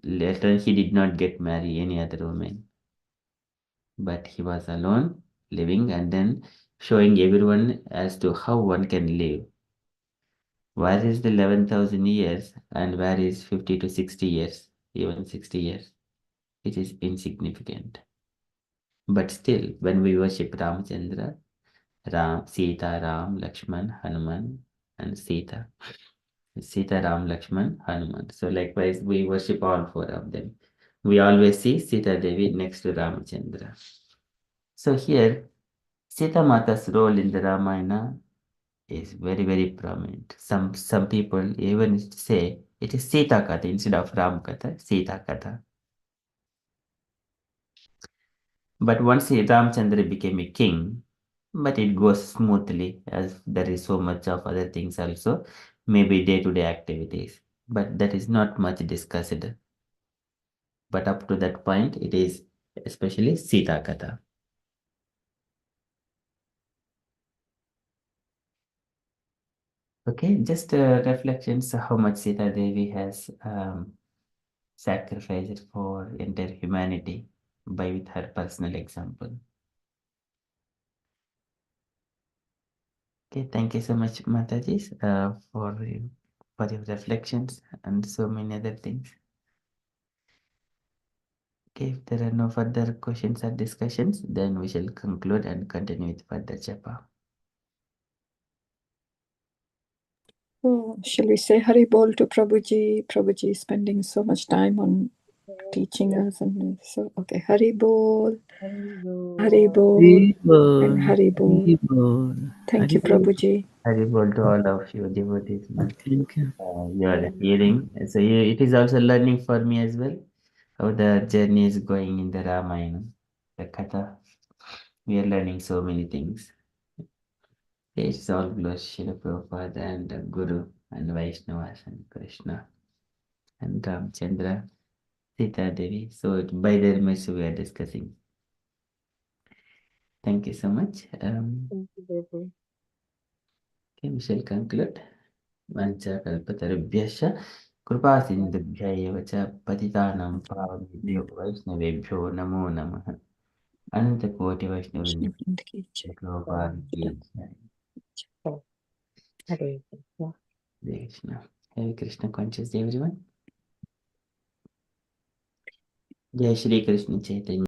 Later, he did not get marry any other woman, but he was alone, living, and then showing everyone as to how one can live. Where is the 11,000 years and where is 50 to 60 years, even 60 years? It is insignificant. But still, when we worship Ramchandra, Sita, Ram, Lakshman, Hanuman, and Sita. Sita, Ram, Lakshman, Hanuman. So likewise, we worship all four of them. We always see Sita Devi next to Ramchandra. So here, Sita Mata's role in the Ramayana is very, very prominent. Some people even say it is Sita Katha instead of Ram Katha, Sita Katha. But once Ramchandra became a king, but it goes smoothly as there is so much of other things also, maybe day-to-day activities. But that is not much discussed. But up to that point, it is especially Sita Katha. Okay, just reflections how much Sita Devi has sacrificed for entire humanity by with her personal example. Okay, thank you so much, Mataji, for your reflections and so many other things. Okay, if there are no further questions or discussions, then we shall conclude and continue with further japa. Oh, shall we say Hari Bol to Prabhuji? Prabhuji is spending so much time on teaching us, and so okay, Hari Bol, Hari Bol, and Hari Bol. Hari Bol. Thank you, Prabhuji. Hari Bol to all of you devotees. Thank you. You are hearing. So it is also learning for me as well how the journey is going in the Ramayana, the Katha. We are learning so many things. It's all glory Srila Prabhupada and Guru and Vaishnavas and Krishna and Ramchandra, Sita Devi. So by their mercy we are discussing. Thank you so much. Prabhu. Okay, we shall conclude. Vanchakalpatarubhyascha कृपा सिन्धुभ्य एव च पतितानां पावनेभ्यो वैष्णवेभ्यो नमो नमः अनन्तकोटि वैष्णववृन्द गोपाल की जय Hare Krishna. Hare Krishna. Hare Krishna conscious day everyone. Jai Shri Krishna Chaitanya